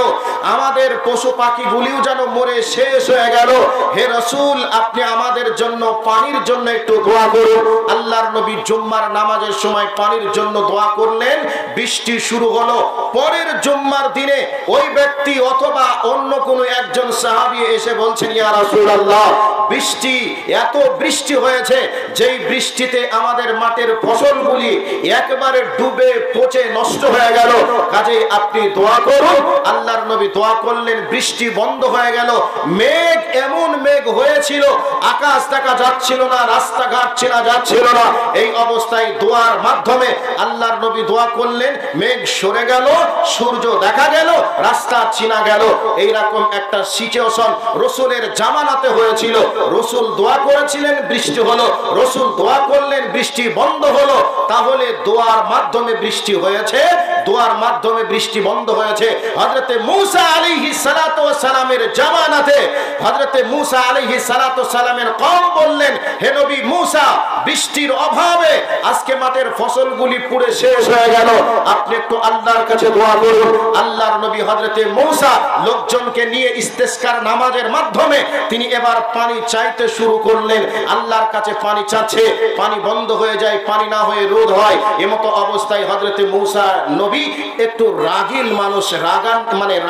আমাদের পশু পাখিগুলিও যেন মরে শেষ হয়ে গেল। হে রাসূল, আপনি আমাদের জন্য পানির জন্য একটু দোয়া করুন। আল্লাহর নবী জুম্মার নামাজের সময় পানির জন্য দোয়া করলেন, বৃষ্টি শুরু হলো। পরের জুম্মার দিনে ওই ব্যক্তি অথবা অন্য কোনো একজন সাহাবী এসে বলছেন, ইয়া রাসূলুল্লাহ, এত বৃষ্টি হয়েছে, যেই বৃষ্টিতে আমাদের মাঠের ফসলগুলি একেবারে ডুবে পচে নষ্ট হয়ে গেল, কাজেই আপনি দোয়া করুন। আল্লাহর নবী দোয়া করলেন, বৃষ্টি বন্ধ হয়ে গেল। মেঘ এমন মেঘ হয়েছিল, আকাশ দেখা যাচ্ছিল না, রাস্তাঘাট চেনা যাচ্ছিল না। এই অবস্থায় দোয়ার মাধ্যমে আল্লাহর নবী দোয়া করলেন, মেঘ সরে গেল, সূর্য দেখা গেল, রাস্তা চিনা গেল। এইরকম একটা সিচুয়েশন রাসূলের জামানাতে হয়েছিল। রাসূল দোয়া করেছিলেন, বৃষ্টি হলো। রাসূল দোয়া করলেন, বৃষ্টি বন্ধ হলো। তাহলে দোয়ার মাধ্যমে বৃষ্টি হয়েছে, দোয়ার মাধ্যমে বৃষ্টি বন্ধ হয়েছে। হযরতে মূসা আলাইহিস সালাতু ওয়াস সালামের জামানাতে হযরতে মূসা আলাইহিস সালাতু ওয়াস সালামের কওম বললেন, হে নবী মূসা, বৃষ্টির অভাবে আজকে মাঠের ফসলগুলি পুড়ে শেষ হয়ে গেল, আপনি একটু আল্লাহর কাছে দোয়া করুন। আল্লাহর নবী হযরতে মূসা লোকজনকে নিয়ে ইস্তেসকার নামাজের মাধ্যমে তিনি এবার পানি চাইতে শুরু করলেন। আল্লাহর কাছে পানি চাচ্ছে, পানি বন্ধ হয়ে যায়, পানি না হয়ে রোদ হয়। এমতো অবস্থায় হযরতে মূসা নবী একটু রাগীল মানুষ,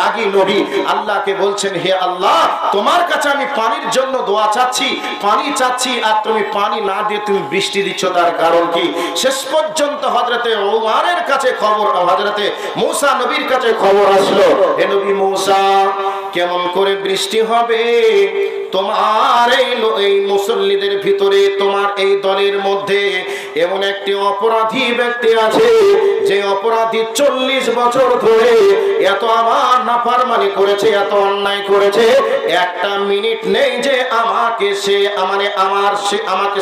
রাগী নবী, আল্লাহকে বলছেন, হে আল্লাহ, তোমার কাছে আমি পানির জন্য দোয়া চাচ্ছি, পানি চাচ্ছি, আর তুমি পানি না দিয়ে তুমি বৃষ্টি দিচ্ছ, তার কারণ কি? শেষ পর্যন্ত হযরতে ওমরের কাছে খবর, হযরতে মূসা নবীর কাছে খবর আসলো, হে নবী মূসা, কেমন করে বৃষ্টি হবে? তোমার এই মুসল্লিদের ভিতরে, তোমার এই দলের মধ্যে এমন একটি অপরাধী ব্যক্তি আছে, যে অপরাধী 40 বছর ধরে এত আমার নাফরমানি করেছে, এত অন্যায় করেছে, একটা মিনিট নেই যে আমাকে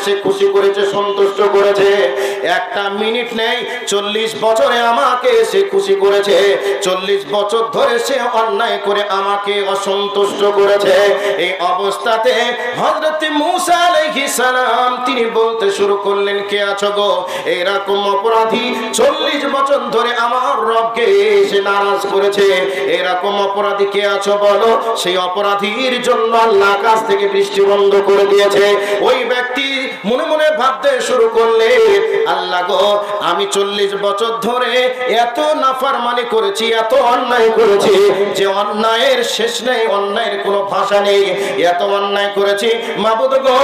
সে খুশি করেছে, সন্তুষ্ট করেছে। একটা মিনিট নেই, 40 বছরে আমাকে সে খুশি করেছে, 40 বছর ধরে সে অন্যায় করে আমাকে অসন্তুষ্ট করেছে। এই অবস্থাতে হযরতে মূসা আলাইহিস সালাম তিনি বলতে শুরু করলেন, কে আছো গো? এরকম অপরাধী 40 বছর ধরে আমার রবকে সে নারাজ করেছে, এরকম অপরাধী কে আছো বলো? সেই অপরাধীর জন্য আল্লাহ আকাশ থেকে বৃষ্টি বন্ধ করে দিয়েছে। ওই ব্যক্তি মনে মনে ভাবতে শুরু করলে, আল্লাহ গো, আমি 40 বছর ধরে এত নাফরমানি করেছি, এত অন্যায় করেছি, যে অন্যায়ের শেষ নেই, অন্যায়ের কোনো ভাষা নেই, এত অন্যায় করেছি। মাবুদ গো,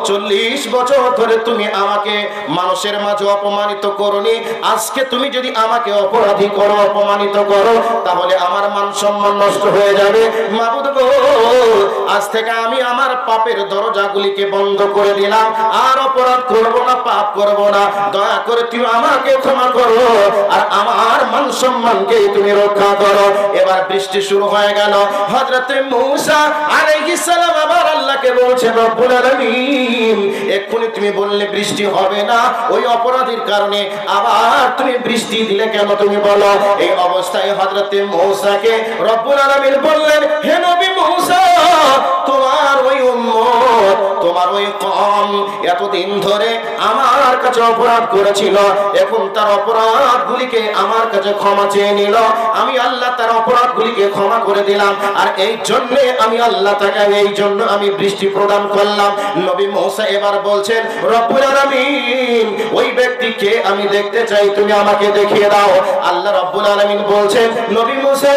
40 বছর ধরে তুমি আমাকে মানুষের মাঝে অপমানিত করনি, আজকে তুমি যদি আমাকে অপরাধী করো, অপমানিত করো, তাহলে আমার মান সম্মান নষ্ট হয়ে যাবে। মাবুদ গো, আজ থেকে আমি আমার পাপের দরজাগুলিকে বন্ধ করে দিলাম, আর অপরাধ করব না, পাপ করব না, দয়া করে তুমি আমাকে ক্ষমা করো, আর আমার মান সম্মানকে তুমি রক্ষা করো। এবার বৃষ্টি শুরু হয়ে গেল। হযরতে মূসা আলাইহিস সালাম আবার আল্লাহকে বলছেন, রব্বুল আলামিন, এক্ষুনি তুমি বললে বৃষ্টি হবে না, ওই অপরাধীর কারণে আবার তুমি বৃষ্টি দিলে কেন, তুমি বলো। এই অবস্থায় হযরতে মূসাকে রব্বুল আলামিন বললেন, হে নবী মূসা, তোমার ওই উম্মত, তোমার ওই কওম এতদিন ধরে আমার কাছে অপরাধ করেছিল, এখন তার অপরাধগুলিকে আমার কাছে ক্ষমা চেয়ে নিল, আমি আল্লাহ তার অপরাধগুলিকে ক্ষমা করে দিলাম, আর এই জন্য আমি আল্লাহ তাকে এই জন্য আমি বৃষ্টি প্রদান করলাম। নবী মূসা এবার বলছেন, রব্বুল আলামিন, ওই ব্যক্তিকে আমি দেখতে চাই, তুমি আমাকে দেখিয়ে দাও। আল্লাহ রব্বুল আলামিন বলছেন, নবী মূসা,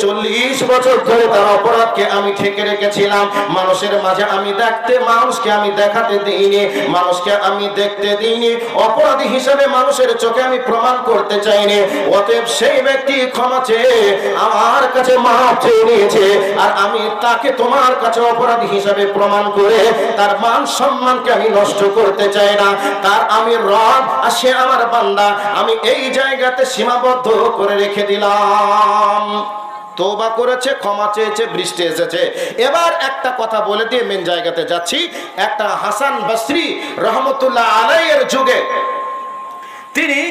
40 বছর ধরে তার অপরাধকে আমি ঠেকে রেখেছিলাম। মানুষের মাঝে আমি মানুষকে আমি দেখাতে দিইনি, মানুষকে আমি দেখতে দিইনি, অপরাধী হিসাবে মানুষের চোখে আমি প্রমাণ করতে চাইনি। অতএব সেই ব্যক্তি ক্ষমা চেয়ে আমার কাছে মাফ চেয়ে নিয়েছে, আর আমি তাকে তোমার কাছে অপরাধী হিসাবে প্রমাণ করে তার মান সম্মানকে আমি নষ্ট করতে চাই না। তার আমি রব আর সে আমার বান্দা, আমি এই জায়গাতে সীমাবদ্ধ করে রেখে দিলাম। তওবা করেছে, ক্ষমা চেয়েছে, বৃষ্টি এসেছে। এবার একটা কথা বলে দিয়ে মেন জায়গাতে যাচ্ছি। একটা হাসান বসরি রহমতুল্লাহ আলাইহির যুগে তিনি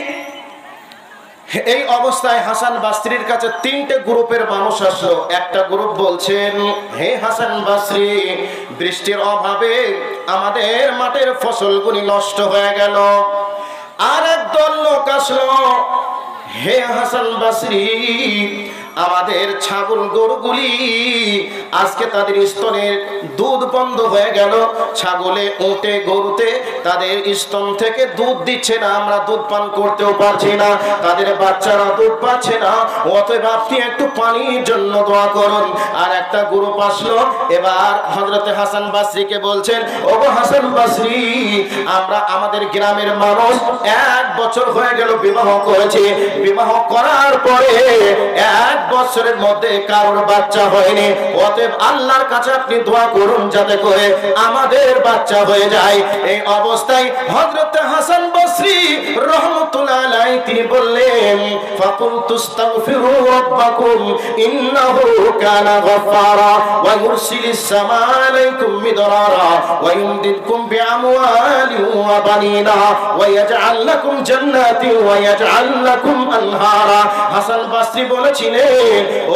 এই অবস্থায় হাসান বসরির কাছে তিনটে গ্রুপের মানুষ আসলো। একটা গ্রুপ বলছেন, হে হাসান বসরি, বৃষ্টির অভাবে আমাদের মাঠের ফসলগুলি নষ্ট হয়ে গেল। আর একদল লোক আসলো, হে হাসান বসরি, আমাদের ছাগল গরুগুলি আজকে তাদের স্তনের দুধ বন্ধ হয়ে গেল। ছাগলে, উটে, গরুতে তাদের স্তন থেকে দুধ দিচ্ছে না, আমরা দুধ পান করতেও পারছি না, তাদের বাচ্চারা দুধ পাচ্ছে না। অতএব আপনি একটু পানির জন্য দোয়া করুন। আর একটা গ্রুপ আসলো, এবার হযরতে হাসান বসরিকে বলছেন, ওগো হাসান বসরি, আমরা আমাদের গ্রামের মানুষ 1 বছর হয়ে গেল বিবাহ করেছে, বিবাহ করার পরে 1 বছরের মধ্যে কারোর বাচ্চা হয়নি। অতএব আল্লাহর কাছে আপনি দোয়া করুন যাতে করে আমাদের বাচ্চা হয়ে যায়। এই অবস্থায় হযরত হাসান বসরি রাহমাতুল্লাহ আলাইহি তিনি বললেন, ফাকুলতুস্তাগফিরু রাব্বাকুম ইন্নাহু কানা গফফারা ওয়া ইউরসিলিস সামাআ আলাইকুম মিদরারা ওয়া ইমদিদকুম বিআমওয়ালিন ওয়া বানিনা ওয়া ইয়াজআল লাকুম জান্নাতিন ওয়া ইয়াজআল লাকুম আনহারা। হাসান বসরি বলেছিলেন,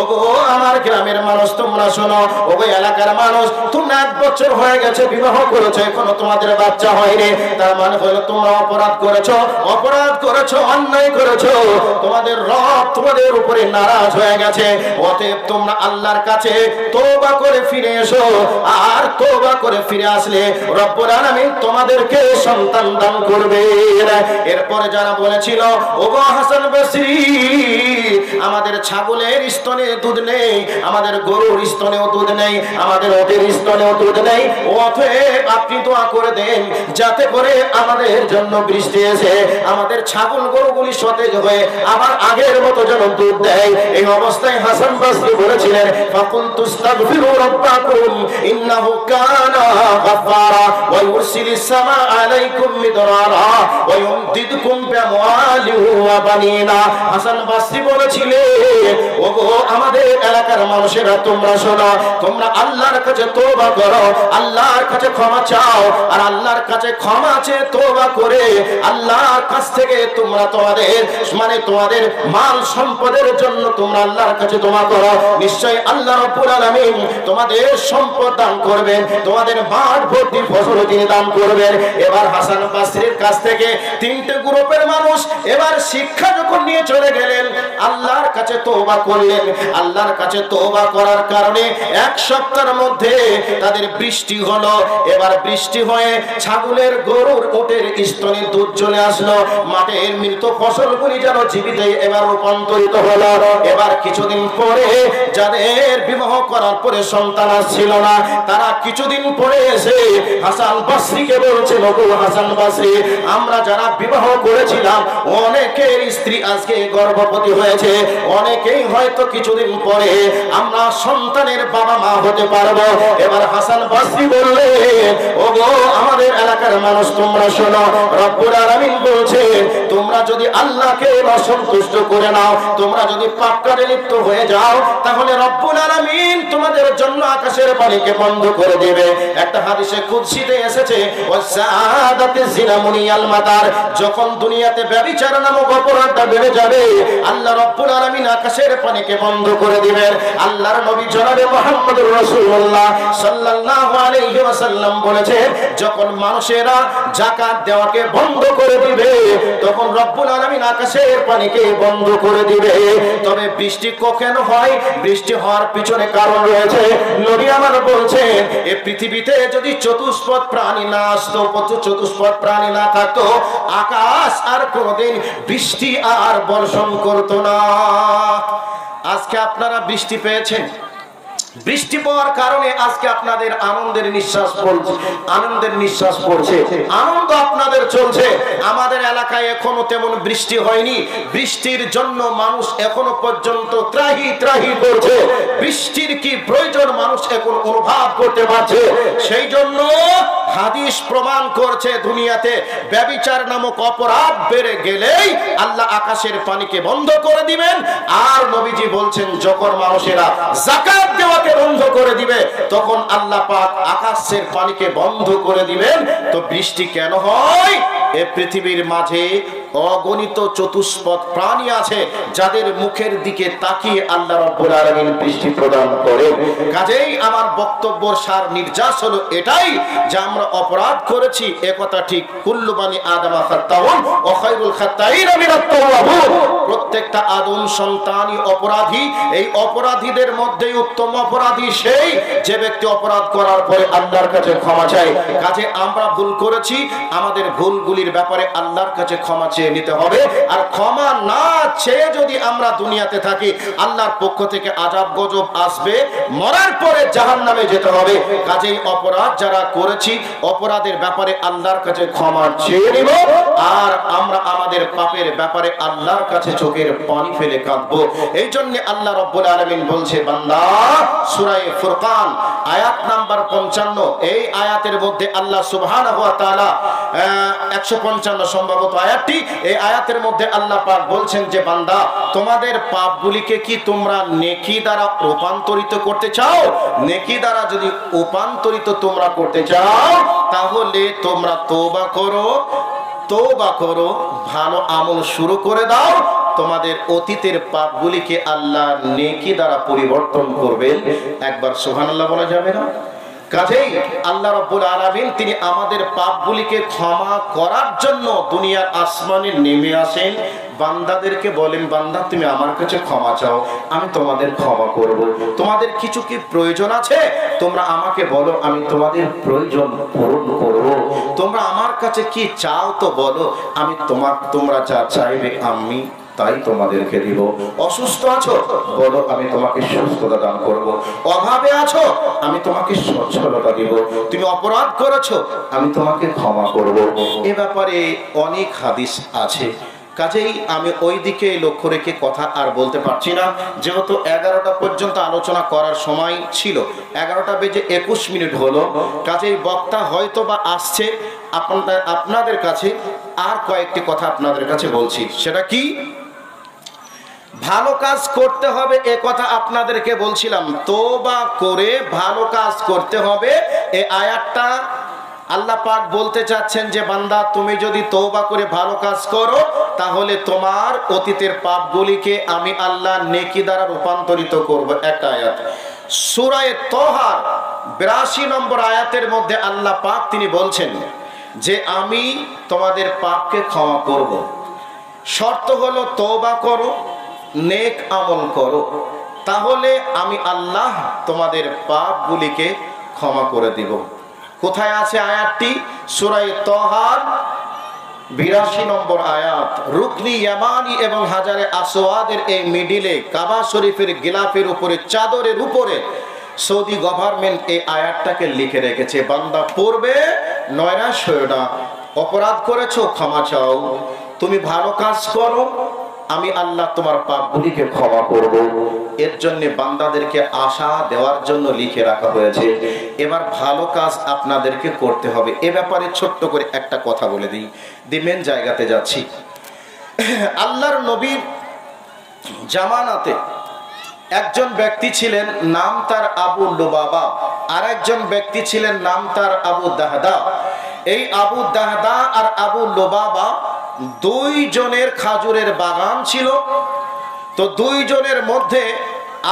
ওগো আমার গ্রামের মানুষ তোমরা শোনো, ওগো এলাকার মানুষ, তোমরা 1 বছর হয়ে গেছে বিবাহ করেছো, এখনো তোমাদের বাচ্চা হয়নি। তার মানে হলো তোমরা অপরাধ করেছো, অন্যায় করেছো, তোমাদের রব তোমাদের উপরে নারাজ হয়ে গেছে। অতএব তোমরা আল্লাহর কাছে তওবা করে ফিরে এসো, আর তওবা করে ফিরে আসলে রব্বুল আলামিন তোমাদেরকে সন্তান দান করবে। এরপরে যারা বলেছিল, ওগো হাসান বসরি, আমাদের ছাগলের স্তনে দুধ নেই, আমাদের গরুর স্তনেও দুধ নেই, আমাদের ওটের স্তনেও দুধ নেই, অতএব আপনি দোয়া করে দেন যাতে করে আমাদের জন্য বৃষ্টি এসে আমাদের ছাগল গরুগুলি সতেজ হয়ে আবার আগের মতো যেন দুধ দেয়। এই অবস্থায় হাসান বসরি বলেছিলেন, ফাকুলতুস্তাগফিরু রাব্বাকুম ইন্নাহু কানা গফফারা ওয়া ইউরসিলিস সামাআ আলাইকুম মিদরারা ওয়া ইমদিদকুম বিআমওয়ালিন ওয়া বানিনা। হাসান বসরি বলেছিলেন, ওগো আমাদের এলাকার মানুষেরা তোমরা শোনো, তোমরা আল্লাহর কাছে তওবা করো, আল্লাহর কাছে ক্ষমা চাও, আর আল্লাহর কাছে ক্ষমা চেয়ে তওবা করে আল্লাহর কাছ থেকে তোমরা তোমাদের মাল সম্পদের জন্য তোমরা আল্লাহর কাছে দোয়া করো, নিশ্চয়ই আল্লাহ রাব্বুল আলামিন তোমাদের সম্পদ দান করবেন, তোমাদের মাঠ ভর্তি ফসল তিনি দান করবেন। এবার হাসান বসরির কাছ থেকে 3টে গ্রুপের মানুষ এবার শিক্ষা যখন নিয়ে চলে গেলেন, আল্লাহর কাছে তওবা করলেন। আল্লাহর কাছে তওবা করার কারণে 1 সপ্তাহের মধ্যে তাদের বৃষ্টি হলো। এবার বৃষ্টি হয়ে ছাগলের, গরুর, ওটের স্তনে দুধ চলে আসলো, মাঠের মৃত ফসলগুলি যেন জীবিত এবার রূপান্তরিত হলো। এবার কিছুদিন পরে যাদের বিবাহ করার পরে সন্তান আসছিল না, তারা কিছুদিন পরে এসে হাসান বসরিকে বলছেন, ওগো হাসান বসরি, আমরা যারা বিবাহ করেছিলাম অনেকের স্ত্রী আজকে গর্ভবতী হয়েছে, অনেকেই হয়তো কিছুদিন পরে আমরা সন্তানের বাবা মা হতে পারবো। এবার হাসান বসরি বললেন, ওগো আমাদের এলাকার মানুষ তোমরা শোনো, রব্বুল আলামিন বলছেন, তোমরা যদি আল্লাহকে অসন্তুষ্ট করে নাও, তোমরা যদি পাপকাজে লিপ্ত হয়ে যাও, তাহলে রব্বুল আলামিন তোমাদের জন্য আকাশের পানিকে বন্ধ করে দেবে। একটা হাদিসে কুদসিতে এসেছে, ওয়াসাদাতি জিনা মুনিয়াল মাতার, যখন দুনিয়াতে ব্যভিচার নামক অপরাধটা বেড়ে যাবে, আল্লাহ রব্বুল আলামিন আকাশের পানিকে বন্ধ করে দিবেন। আল্লাহর নবী জনাবে মুহাম্মদুর রাসূলুল্লাহ সাল্লাল্লাহু আলাইহি ওয়াসাল্লাম বলেছেন, যখন মানুষেরা যাকাত দেওয়াকে বন্ধ করে দিবে, তখন রব্বুল আলামিন আকাশের পানিকে বন্ধ করে দিবে। তবে বৃষ্টি কখন হয়? বৃষ্টি হওয়ার পিছনে কারণ রয়েছে। নবী আমার বলছেন, এই পৃথিবীতে যদি চতুষ্পদ প্রাণী না আসতো, চতুষ্পদ প্রাণী না থাকতো, আকাশ আর কোনদিন বৃষ্টি আর বর্ষণ করতো না। আজকে আপনারা বৃষ্টি পেয়েছেন, বৃষ্টি পাওয়ার কারণে আজকে আপনাদের আনন্দের নিঃশ্বাস পড়ছে, আনন্দ আপনাদের চলছে। আমাদের এলাকায় এখনো তেমন বৃষ্টি হয়নি, বৃষ্টির জন্য মানুষ এখনো পর্যন্ত ত্রাহি ত্রাহি করছে। বৃষ্টির কি প্রয়োজন মানুষ এখন অনুভব করতে পারছে। সেই জন্য হাদিস প্রমাণ করছে দুনিয়াতে ব্যভিচার নামক অপরাধ বেড়ে গেলেই আল্লাহ আকাশের পানিকে বন্ধ করে দিবেন। আর নবীজি বলছেন যখন মানুষেরা যাকাত দেওয়াকে বন্ধ করে দিবে তখন আল্লাহ পাক আকাশের পানিকে বন্ধ করে দিবেন। তো বৃষ্টি কেন হয়? এ পৃথিবীর মাঝে অগণিত চতুষ্পদ প্রাণী আছে যাদের মুখের দিকে তাকিয়ে আল্লাহ রাব্বুল আলামিন বৃষ্টি প্রদান করেন। কাজেই আমার বক্তব্যের সার নির্যাস হলো এটাই যে আমরা অপরাধ করেছি একথা ঠিক, কুল্লু বানি আদম খাত্তাউন ওয়া খায়রুল খাত্তাইন মিনাত তাওয়াবুন। প্রত্যেকটা আদম সন্তানই অপরাধী। এই অপরাধীদের মধ্যে উত্তম অপরাধী সেই যে ব্যক্তি অপরাধ করার পরে আল্লাহর কাছে ক্ষমা চায়। কাজে আমরা ভুল করেছি, আমাদের ভুলগুলির ব্যাপারে আল্লাহর কাছে ক্ষমা চেয়ে নিতে হবে। আর ক্ষমা না চেয়ে যদি আমরা দুনিয়াতে থাকি আল্লাহর পক্ষ থেকে আযাব গজব আসবে, মরার পরে জাহান্নামে যেতে হবে। কাজেই অপরাধ যারা করেছি অপরাধের ব্যাপারে আল্লাহর কাছে ক্ষমা চেয়ে নিব। আর আমরা আমাদের পাপের ব্যাপারে আল্লাহর কাছে চোখের পানি ফেলে কাঁদবো। এই জন্য আল্লাহ রাব্বুল আলামিন বলছে বান্দা, সূরা ফুরকান আয়াত নাম্বার 55, এই আয়াতের মধ্যে আল্লাহ সুবহানাহু ওয়া তাআলা 155 সম্ভবত আয়াতটি, এই আয়াতের মধ্যে আল্লাহ পাক বলছেন যে বান্দা তোমাদের পাপগুলিকে কি তোমরা নেকি দ্বারা রূপান্তরিত করতে চাও? নেকি দ্বারা যদি রূপান্তরিত তোমরা করতে চাও তাহলে তোমরা তওবা করো, ভালো আমল শুরু করে দাও। তোমাদের অতীতের পাপগুলিকে আল্লাহ নেকি দ্বারা পরিবর্তন করবেন। একবার সুবহানাল্লাহ বলা যাবে না? কাজেই আল্লাহ রাব্বুল আলামিন তিনি আমাদের পাপগুলিকে ক্ষমা করার জন্য দুনিয়ার আসমানে নেমে আসেন, বান্দাদেরকে বলেন বান্দা তুমি আমার কাছে ক্ষমা চাও, আমি তোমাদের ক্ষমা করব। তোমাদের কিছু কি প্রয়োজন আছে তোমরা আমাকে বলো, আমি তোমাদের প্রয়োজন পূরণ করব। তোমরা আমার কাছে কি চাও তো বলো, আমি তোমরা যা চাইবে আমি তাই তোমাদেরকে দিব। অসুস্থ আছো বলো, আমি তোমাকে সুস্থতা দান করব। অভাবে আছো আমি তোমাকে সচ্ছলতা দিব। তুমি অপরাধ করেছো আমি তোমাকে ক্ষমা করব। এ ব্যাপারে অনেক হাদিস আছে। কাজেই আমি ওই দিকে লক্ষ্য রেখে কথা আর বলতে পারছি না, যেহেতু 11টা পর্যন্ত আলোচনা করার সময় ছিল, 11টা বেজে 21 মিনিট হলো। কাজেই বক্তা হয়তো বা আসছে আপনাদের কাছে। আর কয়েকটি কথা আপনাদের কাছে বলছি, সেটা কি? ভালো কাজ করতে হবে এ কথা আপনাদেরকে বলছিলাম। তওবা করে ভালো কাজ করতে হবে, এই আয়াতটা আল্লাহ পাক বলতে চাচ্ছেন যে বান্দা তুমি যদি তওবা করে ভালো কাজ করো তাহলে তোমার অতীতের পাপগুলিকে আমি আল্লাহ নেকি দ্বারা রূপান্তরিত করব। একটা আয়াত সূরা তাহার 82 নম্বর আয়াতের মধ্যে আল্লাহ পাক তিনি বলছেন যে আমি তোমাদের পাপকে ক্ষমা করব। শর্ত হলো তওবা করো, নেক আমল করো, তাহলে আমি আল্লাহ তোমাদের পাপগুলিকে ক্ষমা করে দিব। কোথায় আছে আয়াতটি? সূরা তাহার 82 নম্বর আয়াত। রুকনি ইয়ামানি এবং হাজারে আসওয়াদের এই মিডিলে কাবা শরীফের গিলাফের উপরে চাদরের উপরে সৌদি গভর্নমেন্ট এই আয়াতটাকে লিখে রেখেছে। বান্দা পড়বে, নয়রাশ হয়ো না। অপরাধ করেছো ক্ষমা চাও, তুমি ভালো কাজ করো, আমি আল্লাহ তোমার পাপগুলিকে ক্ষমা করব। এর জন্য বান্দাদেরকে আশা দেওয়ার জন্য লিখে রাখা হয়েছে। এবার ভালো কাজ আপনাদেরকে করতে হবে। এ ব্যাপারে ছোট্ট করে একটা কথা বলে দিই, মেন জায়গাতে যাচ্ছি। আল্লাহর নবীর জামানাতে একজন ব্যক্তি ছিলেন, নাম তার আবু লুবাবা, আর একজন ব্যক্তি ছিলেন নাম তার আবু দাহদা। এই আবু দাহদা আর আবু লুবাবা দুইজনের খাজুরের বাগান ছিল। তো দুইজনের মধ্যে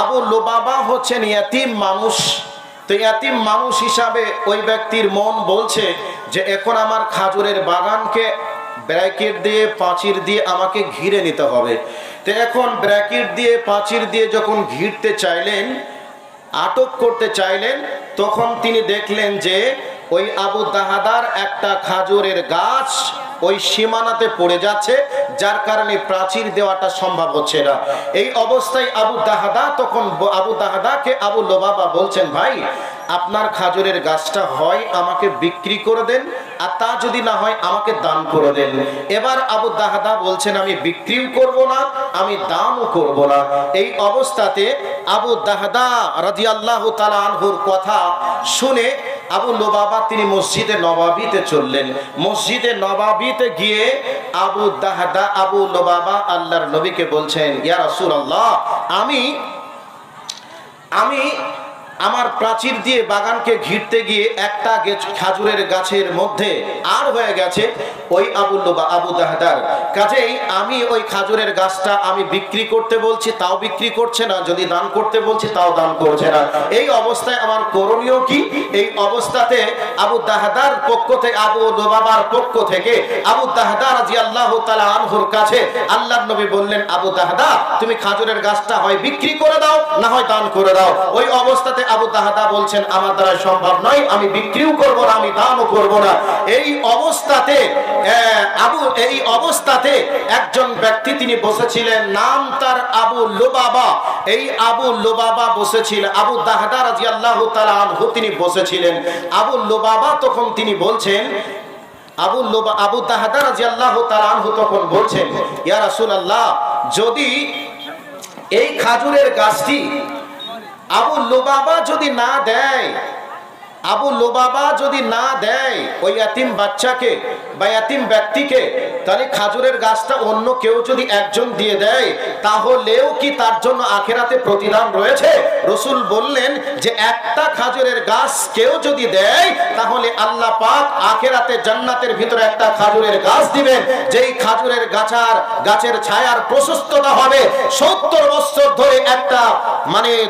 আবু লুবাবা হচ্ছেন ইয়াতিম মানুষ। তো ইয়াতিম মানুষ হিসাবে ওই ব্যক্তির মন বলছে যে এখন আমার খাজুরের বাগানকে ব্র্যাকেট দিয়ে পাঁচির দিয়ে আমাকে ঘিরে নিতে হবে। তো এখন ব্র্যাকেট দিয়ে পাঁচির দিয়ে যখন ঘিরতে চাইলেন, আটক করতে চাইলেন, তখন তিনি দেখলেন যে ওই আবু দাহদার একটা খাজুরের গাছ ওই সীমানাতে পড়ে যাচ্ছে, যার কারণে প্রাচীর দেওয়াটা সম্ভব হচ্ছে না। এই অবস্থায় আবু দাহদাকে আবু লুবাবা বলছেন, ভাই আপনার খাজুরের গাছটা হয় আমাকে বিক্রি করে দেন, আর তা যদি না হয় আমাকে দান করে দেন। এবার আবু দাহদা বলছেন, আমি বিক্রিও করব না, আমি দানও করব না। এই অবস্থাতে আবু দাহদা রাদিয়াল্লাহু তাআলা আনহুর কথা শুনে আবু লুবাবা তিনি মসজিদে নববীতে চললেন। মসজিদে নববীতে গিয়ে আবু লুবাবা আল্লাহর নবীকে বলছেন, ইয়া রাসূলুল্লাহ, আমি আমার প্রাচীর দিয়ে বাগানকে ঘিরতে গিয়ে একটা খাজুরের গাছের মধ্যে আর হয়ে গেছে ওই আবু দাহদার। কাজেই আমি ওই খাজুরের গাছটা আমি বিক্রি করতে বলছি, তাও বিক্রি করছে না, যদি দান করতে বলছি তাও দান করছে না। এই অবস্থায় আমার করণীয় কি? এই অবস্থাতে আবু দাহদার পক্ষ থেকে, আবু লুবাবার পক্ষ থেকে আবু দাহদা রাদিয়াল্লাহু তাআলা আনহুর কাছে আল্লাহর নবী বললেন, আবু দাহদা তুমি খাজুরের গাছটা হয় বিক্রি করে দাও, না হয় দান করে দাও। ওই অবস্থাতে আবু দাহদা বলছেন, আমার দ্বারা সম্ভব নয়, আমি বিক্রিও করব না, আমি দানও করব না। এই অবস্থাতে একজন ব্যক্তি তিনি বসেছিলেন, নাম তার আবু লুবাবা। এই আবু লুবাবা বসেছিলেন, আবু দাহদা রাদিয়াল্লাহু তাআলা আনহু তিনি বসেছিলেন। আবু লুবাবা তখন তিনি বলছেন, আবু দাহদা রাদিয়াল্লাহু তাআলা আনহু তখন বলছেন, ইয়া রাসূলুল্লাহ, যদি এই খাজুরের গাছটি আবু লুবাবা যদি না দেয় ওই ইয়াতিম বাচ্চাকে বা ইয়াতিম ব্যক্তিকে, তাহলে খাজুরের গাছটা অন্য কেউ যদি একজন দিয়ে দেয়, তাহলেও কি তার জন্য আখিরাতে প্রতিদান রয়েছে? রাসূল বললেন যে একটা খাজুরের গাছ কেউ যদি দেয়, তাহলে আল্লাহ পাক আখিরাতে জান্নাতের ভিতরে একটা খাজুরের গাছ দিবেন, যেই খাজুরের গাছের ছায়ার প্রশস্ততা হবে 70 বছর ধরে। একটা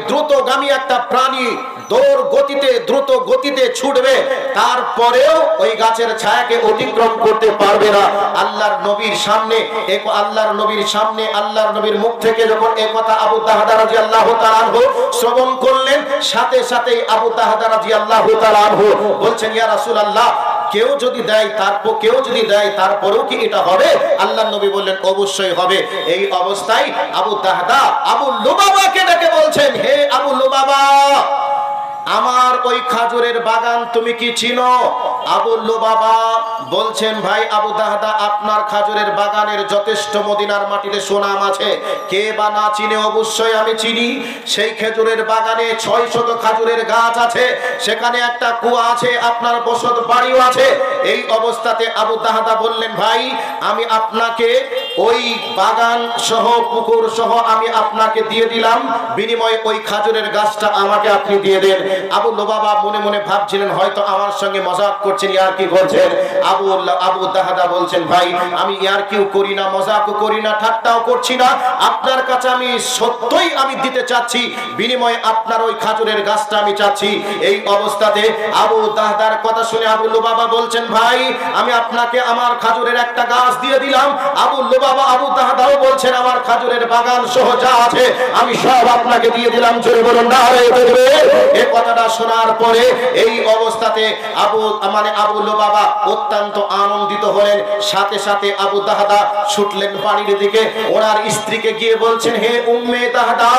দ্রুতগামী একটা প্রাণী দ্রুত গতিতে ছুটবে, তারপরেও ওই গাছের ছায়াকে অতিক্রম করতে পারবে না। আল্লাহর নবীর মুখ থেকে যখন এই কথা আবু দাহদা রাদিয়াল্লাহু তাআলা আনহু শ্রবণ করলেন, সাথে সাথেই আবু দাহদা রাদিয়াল্লাহু তাআলা আনহু বলছেন, ইয়া রাসূলুল্লাহ, কেউ যদি দেয় তারপরেও কি এটা হবে? আল্লাহর নবী বললেন, অবশ্যই হবে। এই অবস্থায় আবু দাহদা আবু লুবাবাকে ডেকে বলছেন, হে আবু লুবাবা, আমার ওই খাজুরের বাগান তুমি কি চিনো? আবু লুবাবা বলছেন, ভাই আবু দাহদা, আপনার খাজুরের বাগানের যথেষ্ট মদিনার মাটিতে সুনাম আছে, কে বা না চিনে? অবশ্যই আমি চিনি। সেই খেজুরের বাগানে 600 খাজুরের গাছ আছে, সেখানে একটা কুয়া আছে, আপনার বসত বাড়িও আছে। এই অবস্থাতে আবু দাহদা বললেন, ভাই আমি আপনাকে ওই বাগান সহ পুকুর সহ আমি আপনাকে দিয়ে দিলাম, বিনিময়ে ওই খাজুরের গাছটা আমাকে আপনি দিয়ে দেন। আবু লুবাবা মনে মনে ভাবছিলেন, হয়তো আমার সঙ্গে মজাক করছেন, ইয়ারকি করছেন। আবু দাহদা বলছেন, ভাই আমি ইয়ারকিও করি না, মজাকও করি না, ঠাট্টাও করছি না, আপনার কাছে আমি সত্যই আমি দিতে চাচ্ছি, বিনিময়ে আপনার ওই খাজুরের গাছটা আমি চাচ্ছি। এই অবস্থাতে আবু দাহদার কথা শুনে আবু লুবাবা বলছেন, ভাই আমি আপনাকে আমার খাজুরের একটা গাছ দিয়ে দিলাম। আবু দাহদাও বলছেন, আমার খাজুরের বাগান সহ যা আছে আমি সব আপনাকে দিয়ে দিলাম। জোরে বলুন নারে তাকবীর। এই কথাটা শোনার পরে এই অবস্থাতে আবু লুবাবা অত্যন্ত আনন্দিত হলেন। সাথে সাথে আবু দাহদা ছুটলেন বাড়ির দিকে, ওনার স্ত্রীকে গিয়ে বলছেন, হে উম্মে দাহদা।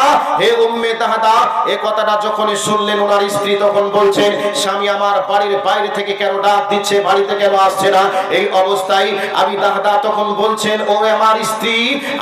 এই কথাটা যখন শুনলেন ওনার স্ত্রী, তখন বলছেন, স্বামী আমার বাড়ির বাইরে থেকে কেন ডাক দিচ্ছে, বাড়িতে কেন আসছে না? এই অবস্থায় আবু দাহদা তখন বলছেন, ও আমার স্ত্রী,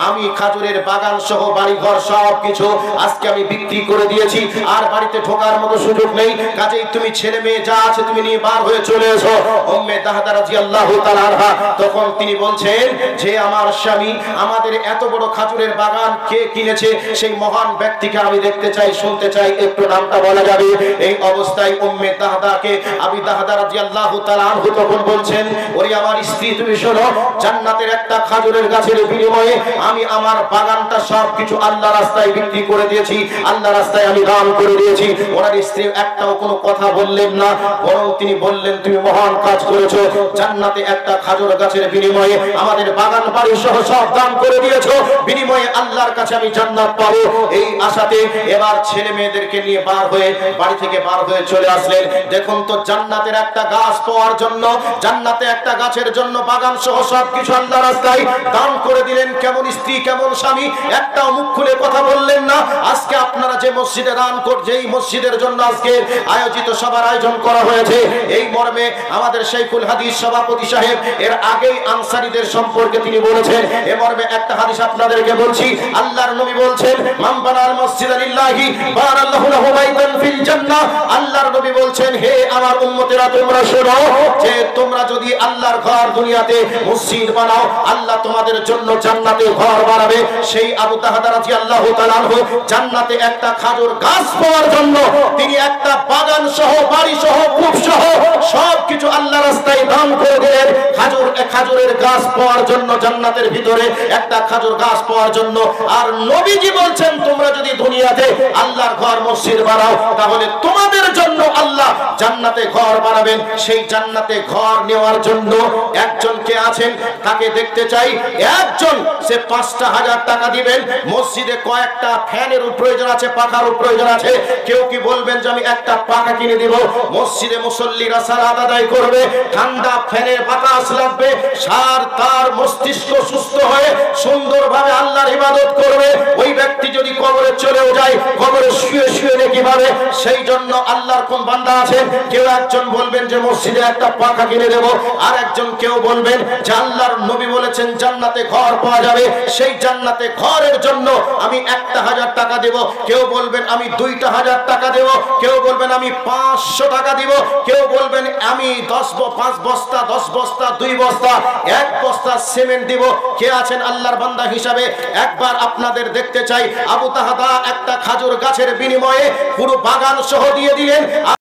আমি খাজুরের বাগান সহ বাড়ি ঘর সব কিছু আজকে আমি বিক্রি করে দিয়েছি, আর বাড়িতে ঢোকার মতো সুযোগ নেই, কাজেই তুমি ছেলে মেয়ে যা আছে তুমি নিয়ে বার হয়ে চলে এসো। উম্মে দাহদা রাদিয়াল্লাহু তাআলা আনহা তখন তিনি বলছেন, যে আমার স্বামী, আমাদের এত বড় খাজুরের বাগান কে কিনেছে, সেই মহান ব্যক্তিকে আমি দেখতে চাই, শুনতে চাই, একটু নামটা বলা যাবে? এই অবস্থায় উম্মে দাহদাকে আবু দাহদা রাদিয়াল্লাহু তাআলা আনহু তখন বলছেন, ওরে আমার স্ত্রী, তুমি শোনো, জান্নাতের একটা খাজুরের গাছের বিনিময়ে আমি আমার বাগানটা সবকিছু আল্লাহ রাস্তায় বিক্রি করে দিয়েছি, আল্লাহ রাস্তায় আমি দান করে দিয়েছি। ওনার স্ত্রী একটাও কোনো কথা বললেন না, বরং তিনি বললেন, তুমি মহান কাজ করেছো। জান্নাতে একটা খাজুর গাছের বিনিময়ে আমাদের বাগান বাড়ি সহ সব দান করে দিয়েছো, বিনিময়ে আল্লাহর কাছে আমি জান্নাত পাবো। এই আশাতে এবার ছেলে মেয়েদেরকে নিয়ে বাড়ি থেকে বার হয়ে চলে আসলেন। দেখুন তো, জান্নাতের একটা গাছ পাওয়ার জন্য, জান্নাতে একটা গাছের জন্য বাগান সহ সবকিছু আল্লাহ রাস্তায় দান করে দিলেন। কেমন স্ত্রী, কেমন স্বামী, একটা মুখ খুলে কথা বললেন না। আজকে আপনারা যে মসজিদে দান করছে, এই মসজিদের জন্য আজকে আয়োজিত সভার আয়োজন করা হয়েছে, এই মর্মে আমাদের শাইখুল হাদিস সভাপতি সাহেব এর আগেই আনসারীদের সম্পর্কে তিনি বলেছেন। এ মর্মে একটা হাদিস আপনাদেরকে বলছি। আল্লাহর নবী বলছেন, মান বানাল মসজিদা লিল্লাহি বারাল্লাহু লাহু বাইতান ফিল জান্নাহ। আল্লাহর নবী বলছেন, হে আমার উম্মতেরা, তোমরা শোনো যে তোমরা যদি আল্লাহর ঘর দুনিয়াতে মসজিদ বানাও, আল্লাহ তোমাদের জন্য জান্নাতে ঘর বানাবে। সেই আবু তাহাদা রাদিয়াল্লাহু তাআলা আনহু জান্নাতে একটা খাজুর গাছ পাওয়ার জন্য তিনি একটা বাগান সহ, বাড়ি সহ, কূপ সহ সবকিছু আল্লাহ রাস্তায় দান করে দিলেন। খাজুরের গাছ পাওয়ার জন্য, জান্নাতের ভিতরে একটা খাজুর গাছ পাওয়ার জন্য। আর নবীজি বলছেন, তোমরা যদি দুনিয়াতে আল্লাহর ঘর মসজিদ বানাও, তাহলে তোমাদের জন্য আল্লাহ জান্নাতে ঘর বানাবেন। সেই জান্নাতে ঘর নেওয়ার জন্য একজন কে আছেন, তাকে দেখতে চাই। একজন সে 5,000 টাকা দিবেন। মসজিদে কয়েকটা ফ্যানের প্রয়োজন আছে, পাখার প্রয়োজন আছে। কেউ কি বলবেন যে আমি একটা পাখা কিনে দিব? মসজিদে মুসল্লিরা সালাত আদায় করবে, ঠান্ডা ফ্যানের বাতাস লাগবে, সার তার মস্তিষ্ক সুস্থ হয়ে সুন্দরভাবে আল্লাহর ইবাদত করবে। ওই ব্যক্তি যদি কবরে চলেও যায়, কবরে শুয়ে শুয়ে নেকি পাবে। সেই জন্য আল্লাহর কোন বান্দা আছেন, কেউ একজন বলবেন যে মসজিদে একটা পাখা কিনে দেব, আর একজন কেউ বলবেন যে আল্লাহর নবী বলেছেন জান্নাতে ঘর পাওয়া যাবে, সেই জান্নাতে ঘরের জন্য আমি 1,000 টাকা দেব। কেউ বলবেন আমি 2,000 টাকা দেব, কেউ বলবেন আমি 500 টাকা দিব, কেউ বলবেন আমি 5 বস্তা, 10 বস্তা, 2 বস্তা, 1 বস্তা সিমেন্ট দিব। কে আছেন আল্লাহর বান্দা হিসাবে? একবার আপনাদের দেখতে চাই। আবু তাহাদা একটা খাজুর গাছের বিনিময়ে পুরো বাগান সহ দিয়ে দিলেন।